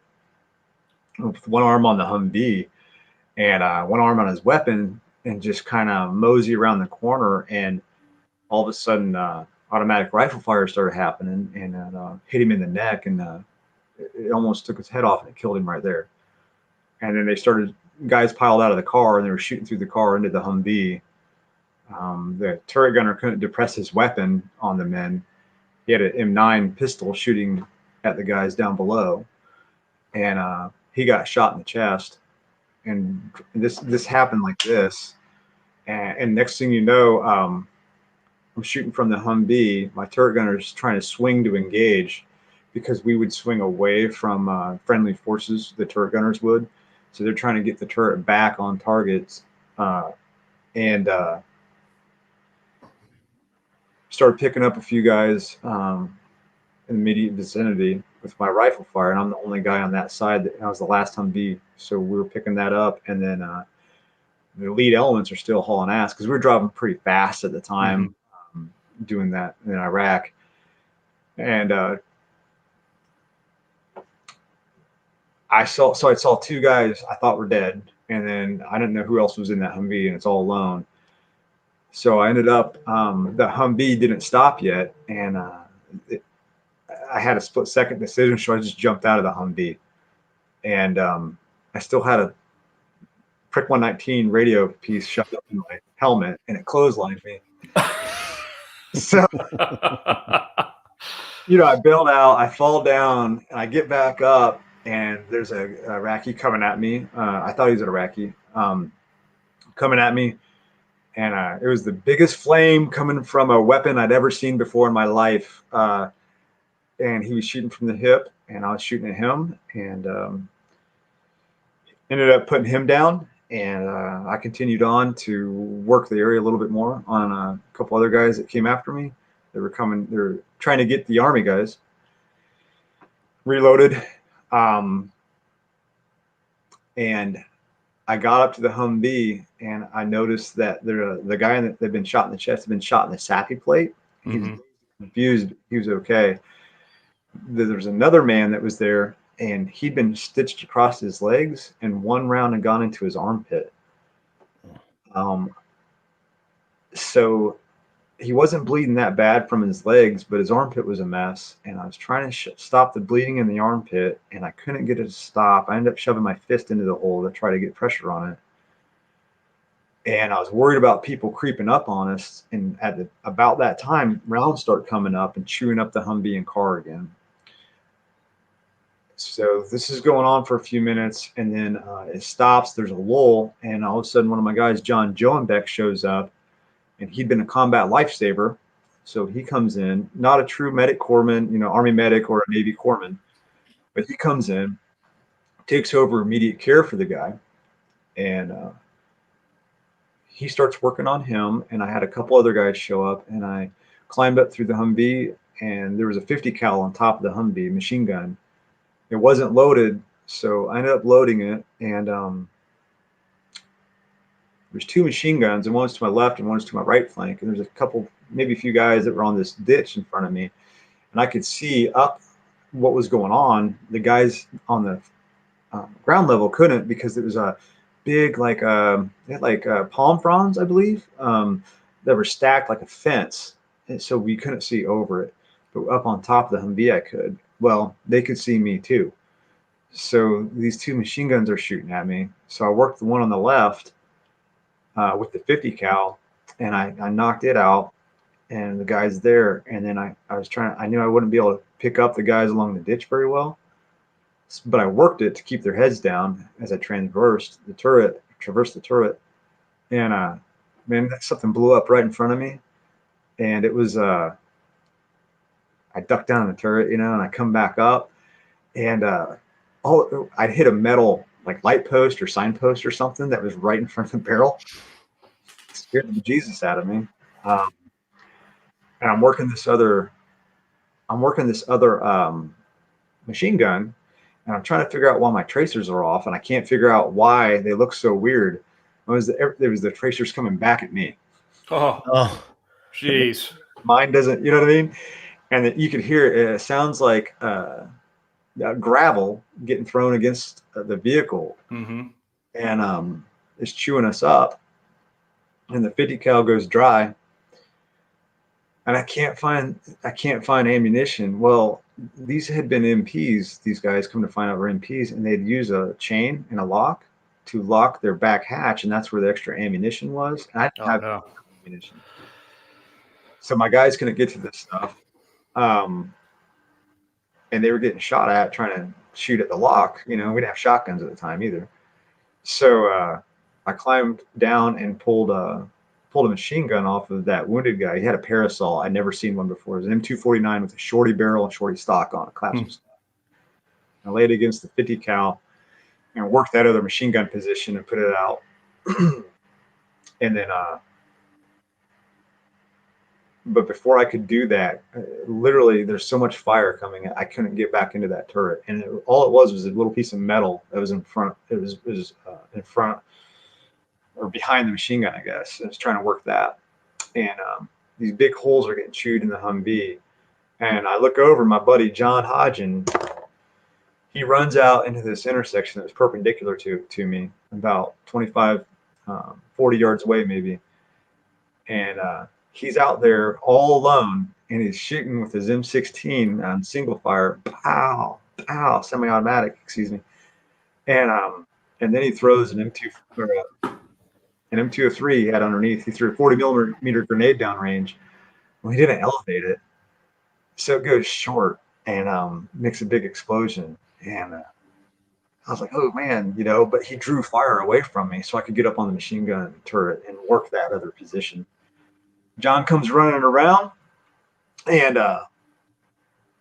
Speaker 2: with one arm on the Humvee and one arm on his weapon, and just kind of mosey around the corner. And all of a sudden, automatic rifle fire started happening, and hit him in the neck, and it almost took his head off, and it killed him right there. And then they started guys piled out of the car and they were shooting through the car into the Humvee. The turret gunner couldn't depress his weapon on the men. He had an M9 pistol shooting at the guys down below, and he got shot in the chest. And this happened like this, and next thing you know, I'm shooting from the Humvee. My turret gunner is trying to swing to engage, because we would swing away from friendly forces. The turret gunners would, so they're trying to get the turret back on targets, and started picking up a few guys in the immediate vicinity with my rifle fire, and I'm the only guy on that side. I was the last Humvee, so we were picking that up, and then the lead elements are still hauling ass, because we were driving pretty fast at the time, doing that in Iraq. And I saw two guys I thought were dead, and then I didn't know who else was in that Humvee, and it's all alone. So I ended up, the Humvee didn't stop yet, and I had a split-second decision, so I just jumped out of the Humvee, and I still had a Prick 119 radio piece shoved up in my helmet, and it clotheslined me. So, I bailed out, I fall down, and I get back up, and there's a Iraqi coming at me. I thought he was an Iraqi, coming at me, and it was the biggest flame coming from a weapon I'd ever seen before in my life. And he was shooting from the hip, and I was shooting at him, and ended up putting him down. And I continued on to work the area a little bit more on a couple other guys that came after me. They were trying to get the Army guys. Reloaded. And I got up to the Humvee, and I noticed that the guy that had been shot in the chest had been shot in the SAPI plate. He was confused. He was okay. There was another man that was there, and he'd been stitched across his legs, and one round had gone into his armpit. So he wasn't bleeding that bad from his legs, but his armpit was a mess. And I was trying to stop the bleeding in the armpit, and I couldn't get it to stop. I ended up shoving my fist into the hole to try to get pressure on it. And I was worried about people creeping up on us. And about that time, rounds start coming up and chewing up the Humvee and car again. So this is going on for a few minutes, and then it stops. There's a lull, and all of a sudden, one of my guys, John Joenbeck, shows up, and he'd been a combat lifesaver. So he comes in, not a true medic corpsman, Army medic or a Navy corpsman, but he comes in, takes over immediate care for the guy, and he starts working on him. And I had a couple other guys show up, and I climbed up through the Humvee, and there was a 50 cal on top of the Humvee, machine gun. It wasn't loaded, so I ended up loading it, and there's two machine guns, and one's to my left and one's to my right flank, and there's a couple, maybe a few guys that were on this ditch in front of me, and I could see up what was going on. The guys on the ground level couldn't, because it was a big, they had palm fronds, I believe, that were stacked like a fence, and so we couldn't see over it. But up on top of the Humvee, I could. Well, they could see me too. So these two machine guns are shooting at me. So I worked the one on the left with the 50 cal, and I knocked it out, and the guy's there. And then I knew I wouldn't be able to pick up the guys along the ditch very well, but I worked it to keep their heads down as I traversed the turret. And man, something blew up right in front of me, and it was I ducked down in the turret, and I come back up, and I'd hit a metal light post or signpost or something that was right in front of the barrel. It scared the Jesus out of me. And I'm working this other machine gun, and I'm trying to figure out why my tracers are off, and I can't figure out why they look so weird. There was the tracers coming back at me.
Speaker 3: Oh, jeez.
Speaker 2: Mine doesn't, you know what I mean? And that you could hear it. It sounds like gravel getting thrown against the vehicle, and it's chewing us up. And the 50 cal goes dry, and I can't find ammunition. Well, these had been MPs. These guys come to find out were MPs, and they'd use a chain and a lock to lock their back hatch, and that's where the extra ammunition was. And I didn't have
Speaker 3: no.
Speaker 2: ammunition. So my guys couldn't get to this stuff. And they were getting shot at trying to shoot at the lock. We didn't have shotguns at the time either. So I climbed down and pulled a machine gun off of that wounded guy. He had a parasol. I'd never seen one before. It was an M249 with a shorty barrel and shorty stock on it, collapsible stock. I laid it against the 50 cal and worked that other machine gun position and put it out. And then, but before I could do that, literally there's so much fire coming, I couldn't get back into that turret. And all it was a little piece of metal that was in front. It was in front or behind the machine gun, I guess. I was trying to work that. And these big holes are getting chewed in the Humvee. And I look over, my buddy John Hodgen, he runs out into this intersection that was perpendicular to me, about 25, 40 yards away maybe. And he's out there all alone, and he's shooting with his M16 on single fire, pow, pow, semi-automatic, excuse me. And then he throws an M203 he had underneath. He threw a 40 millimeter grenade downrange. Well, he didn't elevate it, so it goes short and makes a big explosion. And I was like, oh man, but he drew fire away from me so I could get up on the machine gun turret and work that other position. John comes running around, and I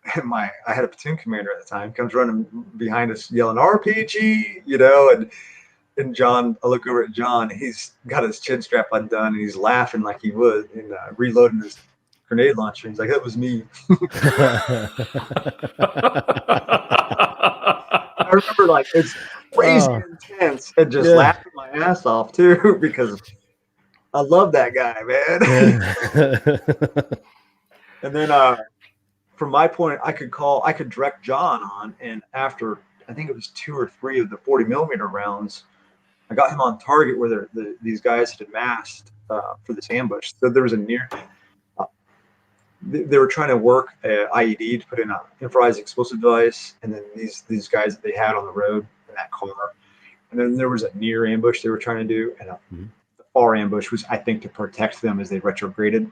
Speaker 2: had a platoon commander at the time, comes running behind us yelling RPG, and John, I look over at John, he's got his chin strap undone and he's laughing like he would and reloading his grenade launcher. He's like, that was me. I remember it's crazy intense and just laughing my ass off too, because I love that guy, man. And then from my point, I could direct John on, and after I think it was 2 or 3 of the 40 millimeter rounds, I got him on target where these guys had amassed for this ambush. So there was they were trying to work an IED to put in an improvised explosive device, and then these guys that they had on the road in that car. And then there was a near ambush they were trying to do, and the far ambush was, I think, to protect them as they retrograded.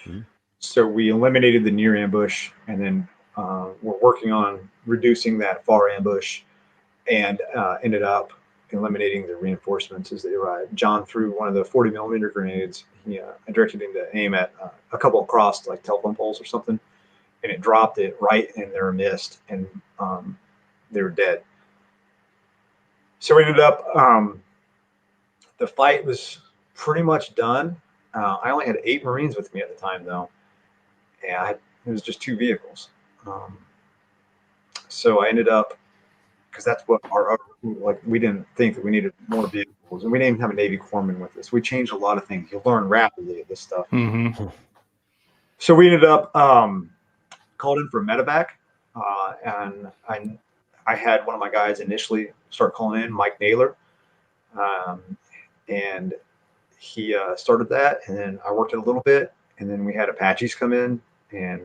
Speaker 2: Mm-hmm. So we eliminated the near ambush, and then we're working on reducing that far ambush, and ended up eliminating the reinforcements as they arrived. John threw one of the 40 millimeter grenades. I directed him to aim at a couple of crossed telephone poles or something, and it dropped it right in their midst, and they were dead. So we ended up, the fight was pretty much done. I only had 8 Marines with me at the time, though, and it was just 2 vehicles. So I ended up, because that's what we didn't think that we needed more vehicles, and we didn't even have a Navy corpsman with us. We changed a lot of things. You learn rapidly at this stuff. Mm-hmm. So we ended up called in for a medevac, and I had one of my guys initially start calling in, Mike Naylor, and he started that, and then I worked it a little bit, and then we had Apaches come in, and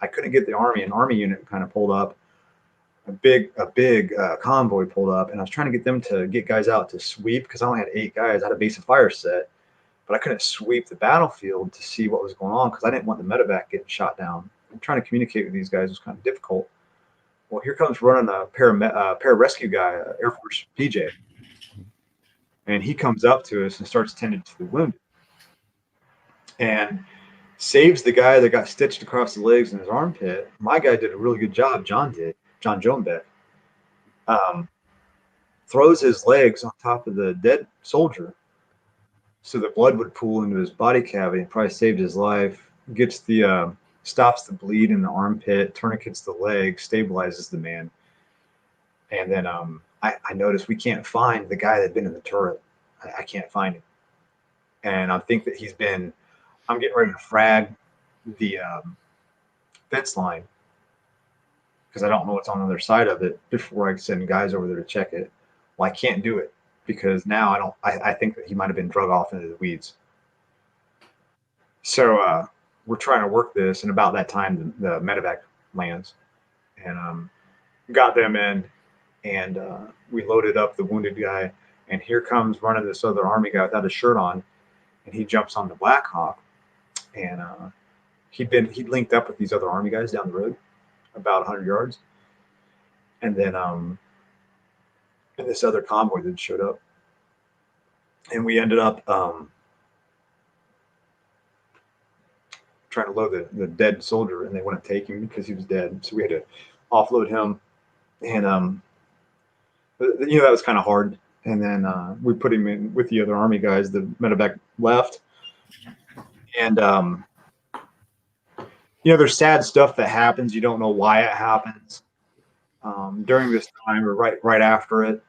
Speaker 2: I couldn't get the Army. An Army unit kind of pulled up. A big convoy pulled up, and I was trying to get them to get guys out to sweep, because I only had 8 guys. I had a base of fire set, but I couldn't sweep the battlefield to see what was going on, because I didn't want the medevac getting shot down. And trying to communicate with these guys was kind of difficult. Well, here comes running a pararescue guy, Air Force PJ, and he comes up to us and starts tending to the wounded, and saves the guy that got stitched across the legs in his armpit. My guy did a really good job. John Jonebeck, throws his legs on top of the dead soldier so the blood would pool into his body cavity and probably saved his life. Gets the stops the bleed in the armpit, tourniquets the leg, stabilizes the man. And then I noticed we can't find the guy that had been in the turret. I can't find him. And I think that I'm getting ready to frag the fence line, because I don't know what's on the other side of it before I send guys over there to check it. Well, I can't do it, because now I think that he might have been drug off into the weeds. So we're trying to work this, and about that time the medevac lands, and got them in, and we loaded up the wounded guy. And here comes running this other Army guy without a shirt on, and he jumps on the Black Hawk, and he'd linked up with these other Army guys down the road, about 100 yards, and then and this other convoy that showed up, and we ended up trying to load the dead soldier, and they wouldn't take him because he was dead, so we had to offload him, and that was kind of hard. And then we put him in with the other Army guys. The medevac left, and there's sad stuff that happens. You don't know why it happens during this time or right after it.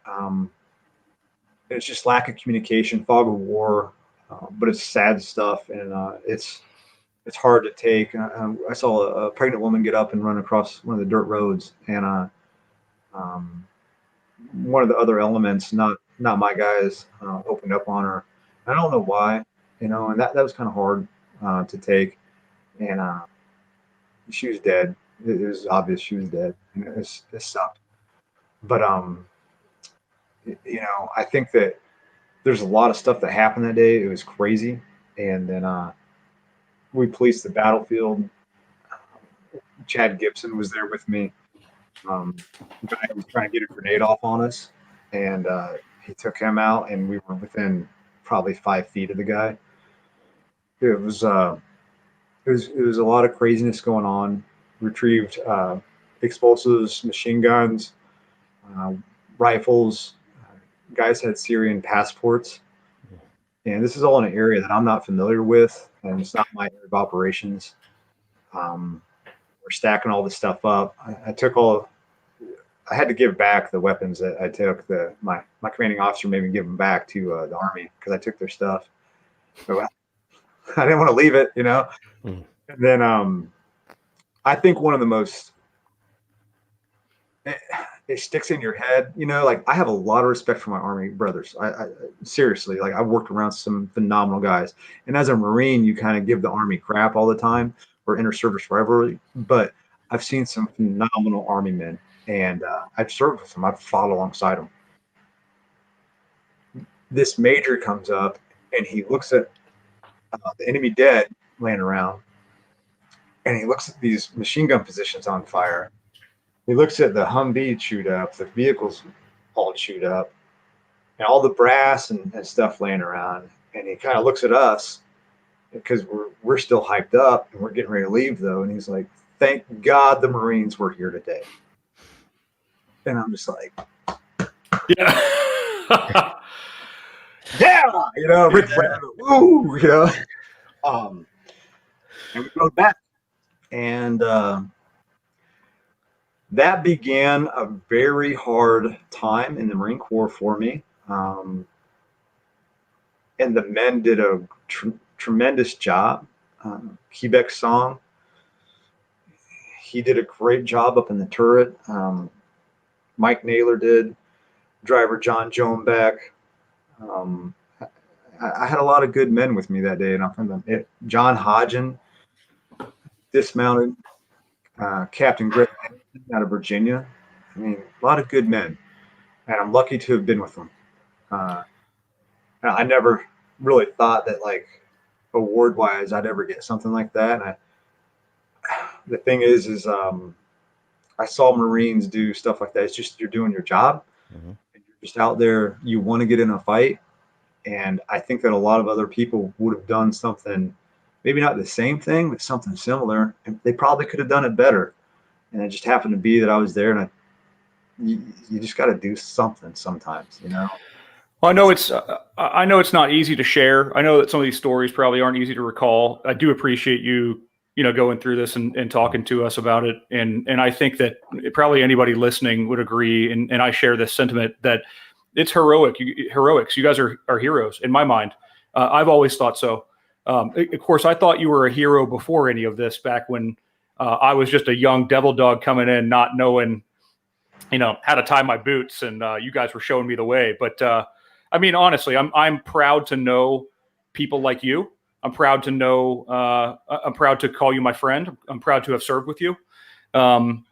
Speaker 2: It's just lack of communication, fog of war, but it's sad stuff, and it's hard to take. I saw a pregnant woman get up and run across one of the dirt roads, and one of the other elements, not my guys, opened up on her. I don't know why, and that was kind of hard to take, and she was dead. It was obvious she was dead, and it sucked. But I think that there's a lot of stuff that happened that day. It was crazy, and then we policed the battlefield. Chad Gibson was there with me. Guy was trying to get a grenade off on us, and he took him out, and we were within probably 5 feet of the guy. It was a lot of craziness going on. Retrieved explosives, machine guns, rifles. Guys had Syrian passports, and this is all in an area that I'm not familiar with, and it's not my area of operations. We're stacking all this stuff up. I had to give back the weapons that I took. My commanding officer made me give them back to the Army because I took their stuff. So I didn't want to leave it, And then I think one of the most it sticks in your head, like I have a lot of respect for my Army brothers. I seriously, like I've worked around some phenomenal guys, and as a Marine, you kind of give the Army crap all the time or enter service forever. But I've seen some phenomenal Army men, and I've served with them. I've fought alongside them. This major comes up, and he looks at the enemy dead laying around, and he looks at these machine gun positions on fire. He looks at the Humvee chewed up, the vehicles all chewed up, and all the brass and stuff laying around. And he kind of looks at us because we're still hyped up and we're getting ready to leave, though. And he's like, "Thank God the Marines were here today." And I'm just like,
Speaker 3: Yeah.
Speaker 2: yeah, Rick Flair, woo, and we rode back, and that began a very hard time in the Marine Corps for me. And the men did a tremendous job. Quebec Song, he did a great job up in the turret. Mike Naylor did. Driver John Jonebeck. I had a lot of good men with me that day, and I'm from them. John Hodgen dismounted. Captain Greg out of Virginia. I mean, a lot of good men, and I'm lucky to have been with them. I never really thought that, like, award-wise, I'd ever get something like that. And the thing is I saw Marines do stuff like that. It's just you're doing your job. Mm-hmm. And you're just out there. You want to get in a fight, and I think that a lot of other people would have done something. Maybe not the same thing, but something similar. And they probably could have done it better. And it just happened to be that I was there, and you just got to do something sometimes, Well,
Speaker 3: I know it's not easy to share. I know that some of these stories probably aren't easy to recall. I do appreciate you going through this and talking to us about it. And I think that probably anybody listening would agree. And I share this sentiment that it's heroics. You guys are heroes in my mind. I've always thought so. Of course, I thought you were a hero before any of this, back when I was just a young devil dog coming in, not knowing, how to tie my boots, and you guys were showing me the way. But I mean, honestly, I'm proud to know people like you. I'm proud to know. I'm proud to call you my friend. I'm proud to have served with you. And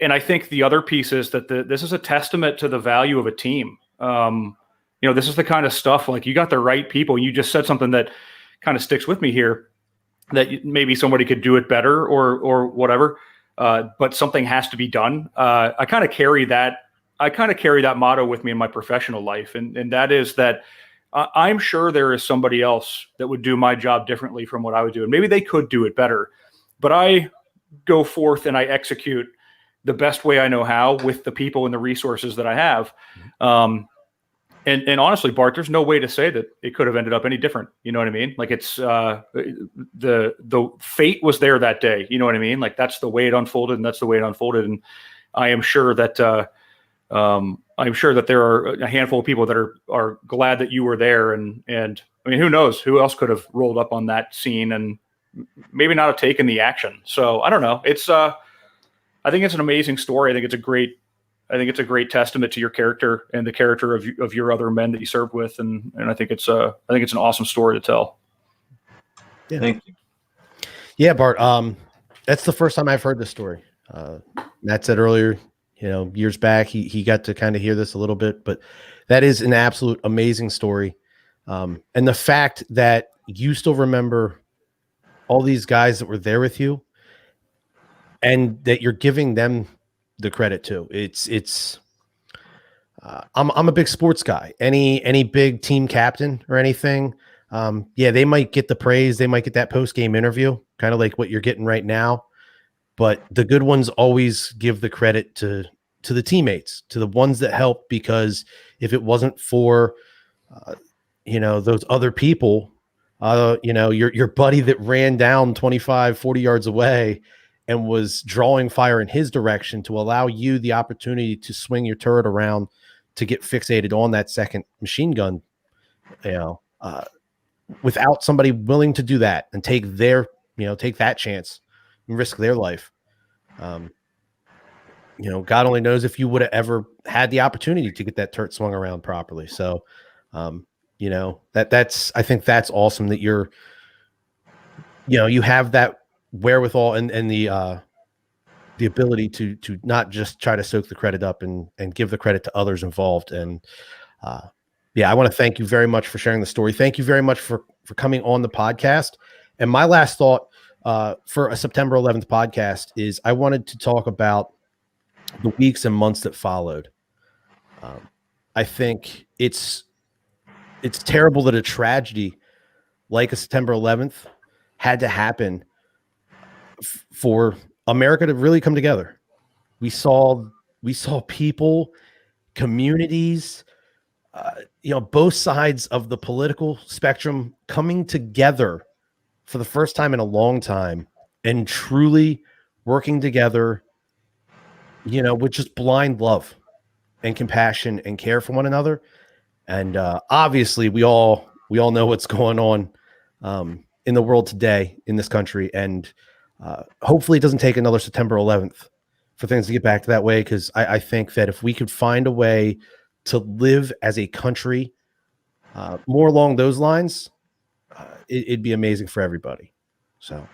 Speaker 3: I think the other piece is that this is a testament to the value of a team. This is the kind of stuff, like, you got the right people. You just said something that kind of sticks with me here, that maybe somebody could do it better or whatever. But something has to be done. I kind of carry that motto with me in my professional life. And that is that I'm sure there is somebody else that would do my job differently from what I would do. And maybe they could do it better, but I go forth and I execute the best way I know how with the people and the resources that I have. And honestly, Bart, there's no way to say that it could have ended up any different. You know what I mean? Like, it's the fate was there that day. You know what I mean? Like, that's the way it unfolded, and that's the way it unfolded. And I am sure that there are a handful of people that are glad that you were there. And I mean, who knows who else could have rolled up on that scene and maybe not have taken the action. So I don't know. It's I think it's an amazing story. I think it's a great testament to your character and the character of your other men that you served with, and I think it's an awesome story to tell.
Speaker 1: Yeah.
Speaker 2: Thank you.
Speaker 1: Yeah, Bart. That's the first time I've heard this story. Matt said earlier, years back, he got to kind of hear this a little bit, but that is an absolute amazing story. And the fact that you still remember all these guys that were there with you, and that you're giving them the credit too. I'm a big sports guy. Any big team captain or anything, they might get the praise. They might get that post-game interview, kind of like what you're getting right now. But the good ones always give the credit to the teammates, to the ones that help, because if it wasn't for, those other people, your buddy that ran down 25, 40 yards away and was drawing fire in his direction to allow you the opportunity to swing your turret around to get fixated on that second machine gun, without somebody willing to do that and take that chance and risk their life. God only knows if you would have ever had the opportunity to get that turret swung around properly. So, I think that's awesome that you have that wherewithal and the ability to not just try to soak the credit up and give the credit to others involved. And I want to thank you very much for sharing the story. Thank you very much for coming on the podcast. And my last thought for a September 11th podcast is I wanted to talk about the weeks and months that followed. I think it's terrible that a tragedy like a September 11th had to happen for America to really come together. We saw people, communities, both sides of the political spectrum coming together for the first time in a long time and truly working together, with just blind love and compassion and care for one another. And obviously we all know what's going on in the world today in this country. And hopefully it doesn't take another September 11th for things to get back to that way. Because I think that if we could find a way to live as a country more along those lines, it'd be amazing for everybody. So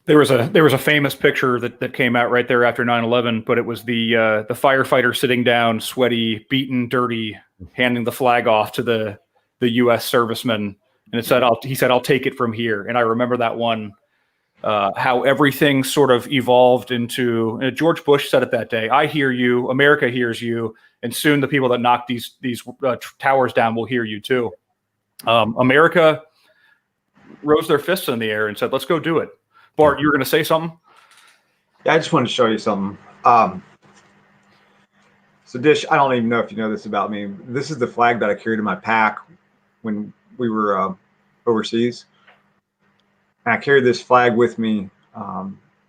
Speaker 3: there was a famous picture that came out right there after 9/11, but it was the firefighter sitting down, sweaty, beaten, dirty, handing the flag off to the U.S. serviceman. And it said, he said, "I'll take it from here." And I remember that one, how everything sort of evolved into, George Bush said it that day, "I hear you, America hears you, and soon the people that knock these towers down will hear you too." America rose their fists in the air and said, "Let's go do it." Bart, you were going to say something?
Speaker 2: Yeah, I just wanted to show you something. So Dish, I don't even know if you know this about me. This is the flag that I carried in my pack when we were overseas. And I carried this flag with me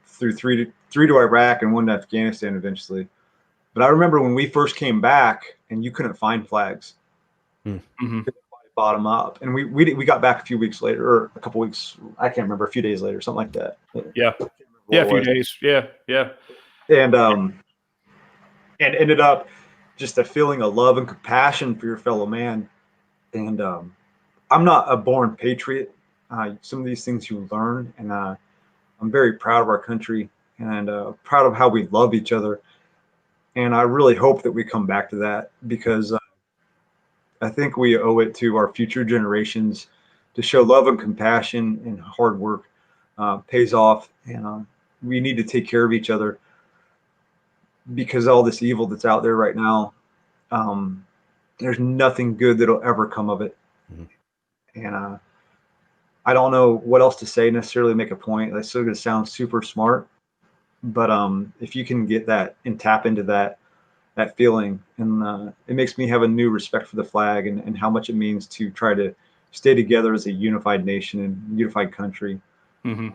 Speaker 2: through three to Iraq and one to Afghanistan eventually. But I remember when we first came back and you couldn't find flags.
Speaker 3: Mm-hmm.
Speaker 2: Bottom up, and we got back a few weeks later, or a couple weeks, I can't remember, a few days later, something like that.
Speaker 3: Yeah, a few days. Yeah.
Speaker 2: And ended up just a feeling of love and compassion for your fellow man. And I'm not a born patriot. Some of these things you learn, and I'm very proud of our country and proud of how we love each other. And I really hope that we come back to that, because I think we owe it to our future generations to show love and compassion, and hard work pays off. And we need to take care of each other, because all this evil that's out there right now, there's nothing good that'll ever come of it. Mm-hmm. And I don't know what else to say, necessarily make a point. That's still going to sound super smart, but if you can get that and tap into that feeling, and it makes me have a new respect for the flag, and how much it means to try to stay together as a unified nation and unified country. Mm-hmm.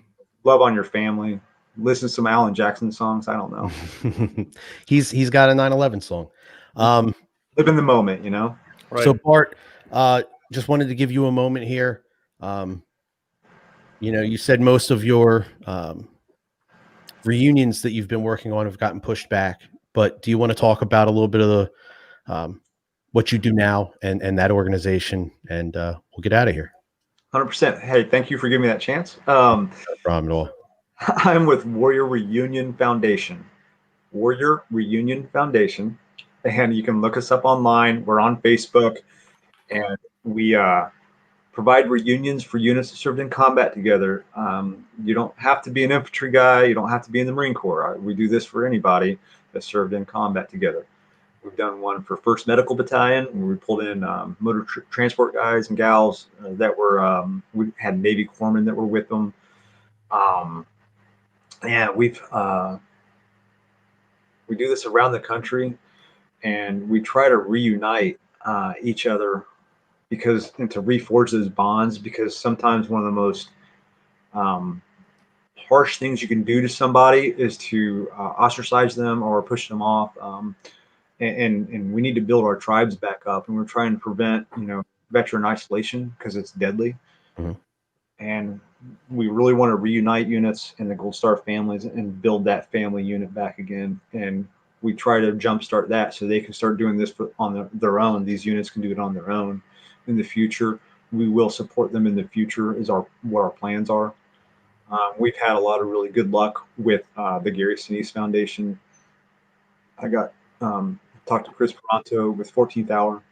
Speaker 2: Love on your family. Listen to some Alan Jackson songs. I don't know.
Speaker 1: He's got a 9/11 song.
Speaker 2: Live in the moment, you know?
Speaker 1: Right. So Bart, just wanted to give you a moment here. You said most of your reunions that you've been working on have gotten pushed back, but do you want to talk about a little bit of the what you do now and that organization, and we'll get out of here.
Speaker 2: 100%. Hey, thank you for giving me that chance.
Speaker 1: No problem at all.
Speaker 2: I'm with Warrior Reunion Foundation. Warrior Reunion Foundation. And you can look us up online. We're on Facebook. And we provide reunions for units that served in combat together. You don't have to be an infantry guy. You don't have to be in the Marine Corps. We do this for anybody that served in combat together. We've done one for 1st Medical Battalion, where we pulled in motor transport guys and gals that were, we had Navy corpsmen that were with them. And we do this around the country, and we try to reunite each other, and to reforge those bonds, because sometimes one of the most harsh things you can do to somebody is to ostracize them or push them off. And we need to build our tribes back up, and we're trying to prevent, veteran isolation, because it's deadly. Mm-hmm. And we really want to reunite units and the Gold Star families and build that family unit back again. And we try to jumpstart that so they can start doing this on their own. These units can do it on their own in the future. We will support them in the future, is what our plans are. We've had a lot of really good luck with the Gary Sinise Foundation. I got talked to Chris Peranto with 14th Hour.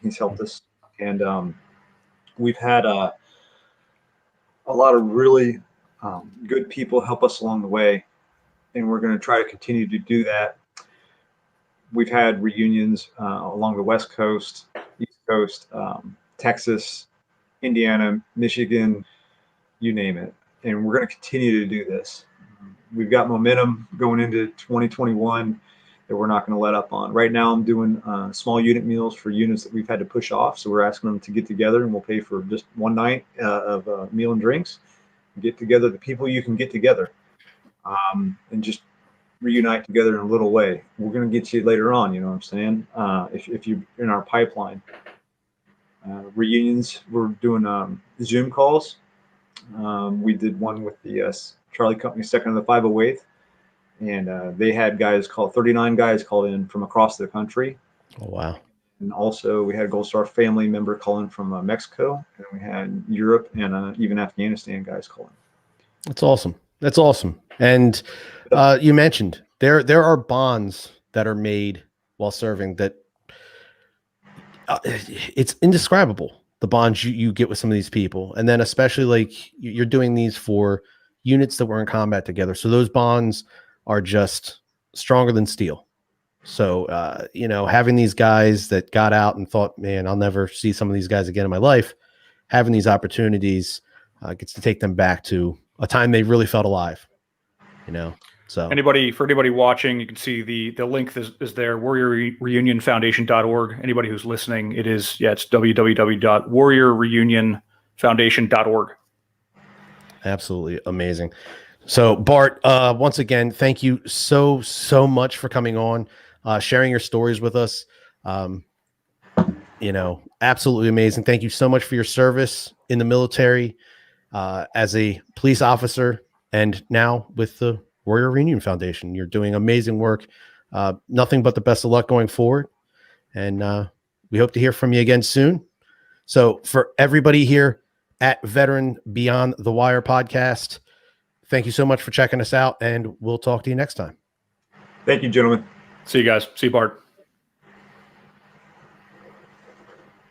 Speaker 2: He's helped us, and we've had a lot of really good people help us along the way, and we're going to try to continue to do that. We've had reunions along the West Coast, East Coast, Texas, Indiana, Michigan, you name it, and we're going to continue to do this. We've got momentum going into 2021 that we're not going to let up on. Right now, I'm doing small unit meals for units that we've had to push off. So we're asking them to get together, and we'll pay for just one night of meal and drinks. Get together the people you can get together, and just reunite together in a little way. We're going to get you later on, you know what I'm saying? If you're in our pipeline. Reunions, we're doing Zoom calls. We did one with the Charlie Company, 2nd of the 508th. And they had 39 guys call in from across the country.
Speaker 1: Oh, wow.
Speaker 2: And also we had a Gold Star family member call in from Mexico, and we had Europe and even Afghanistan guys call in.
Speaker 1: That's awesome. That's awesome. And you mentioned there are bonds that are made while serving that it's indescribable, the bonds you get with some of these people. And then especially like you're doing these for units that were in combat together. So those bonds are just stronger than steel. So, having these guys that got out and thought, man, I'll never see some of these guys again in my life, having these opportunities gets to take them back to a time they really felt alive, So
Speaker 3: for anybody watching, you can see the link is there, warriorreunionfoundation.org. Anybody who's listening, it's www.warriorreunionfoundation.org. Absolutely
Speaker 1: amazing. So Bart, once again, thank you so much for coming on, sharing your stories with us. Absolutely amazing. Thank you so much for your service in the military, as a police officer, and now with the Warrior Reunion Foundation. You're doing amazing work. Nothing but the best of luck going forward. And we hope to hear from you again soon. So for everybody here at Veteran Beyond the Wire podcast, thank you so much for checking us out, and we'll talk to you next time.
Speaker 2: Thank you, gentlemen.
Speaker 3: See you guys. See you, Bart.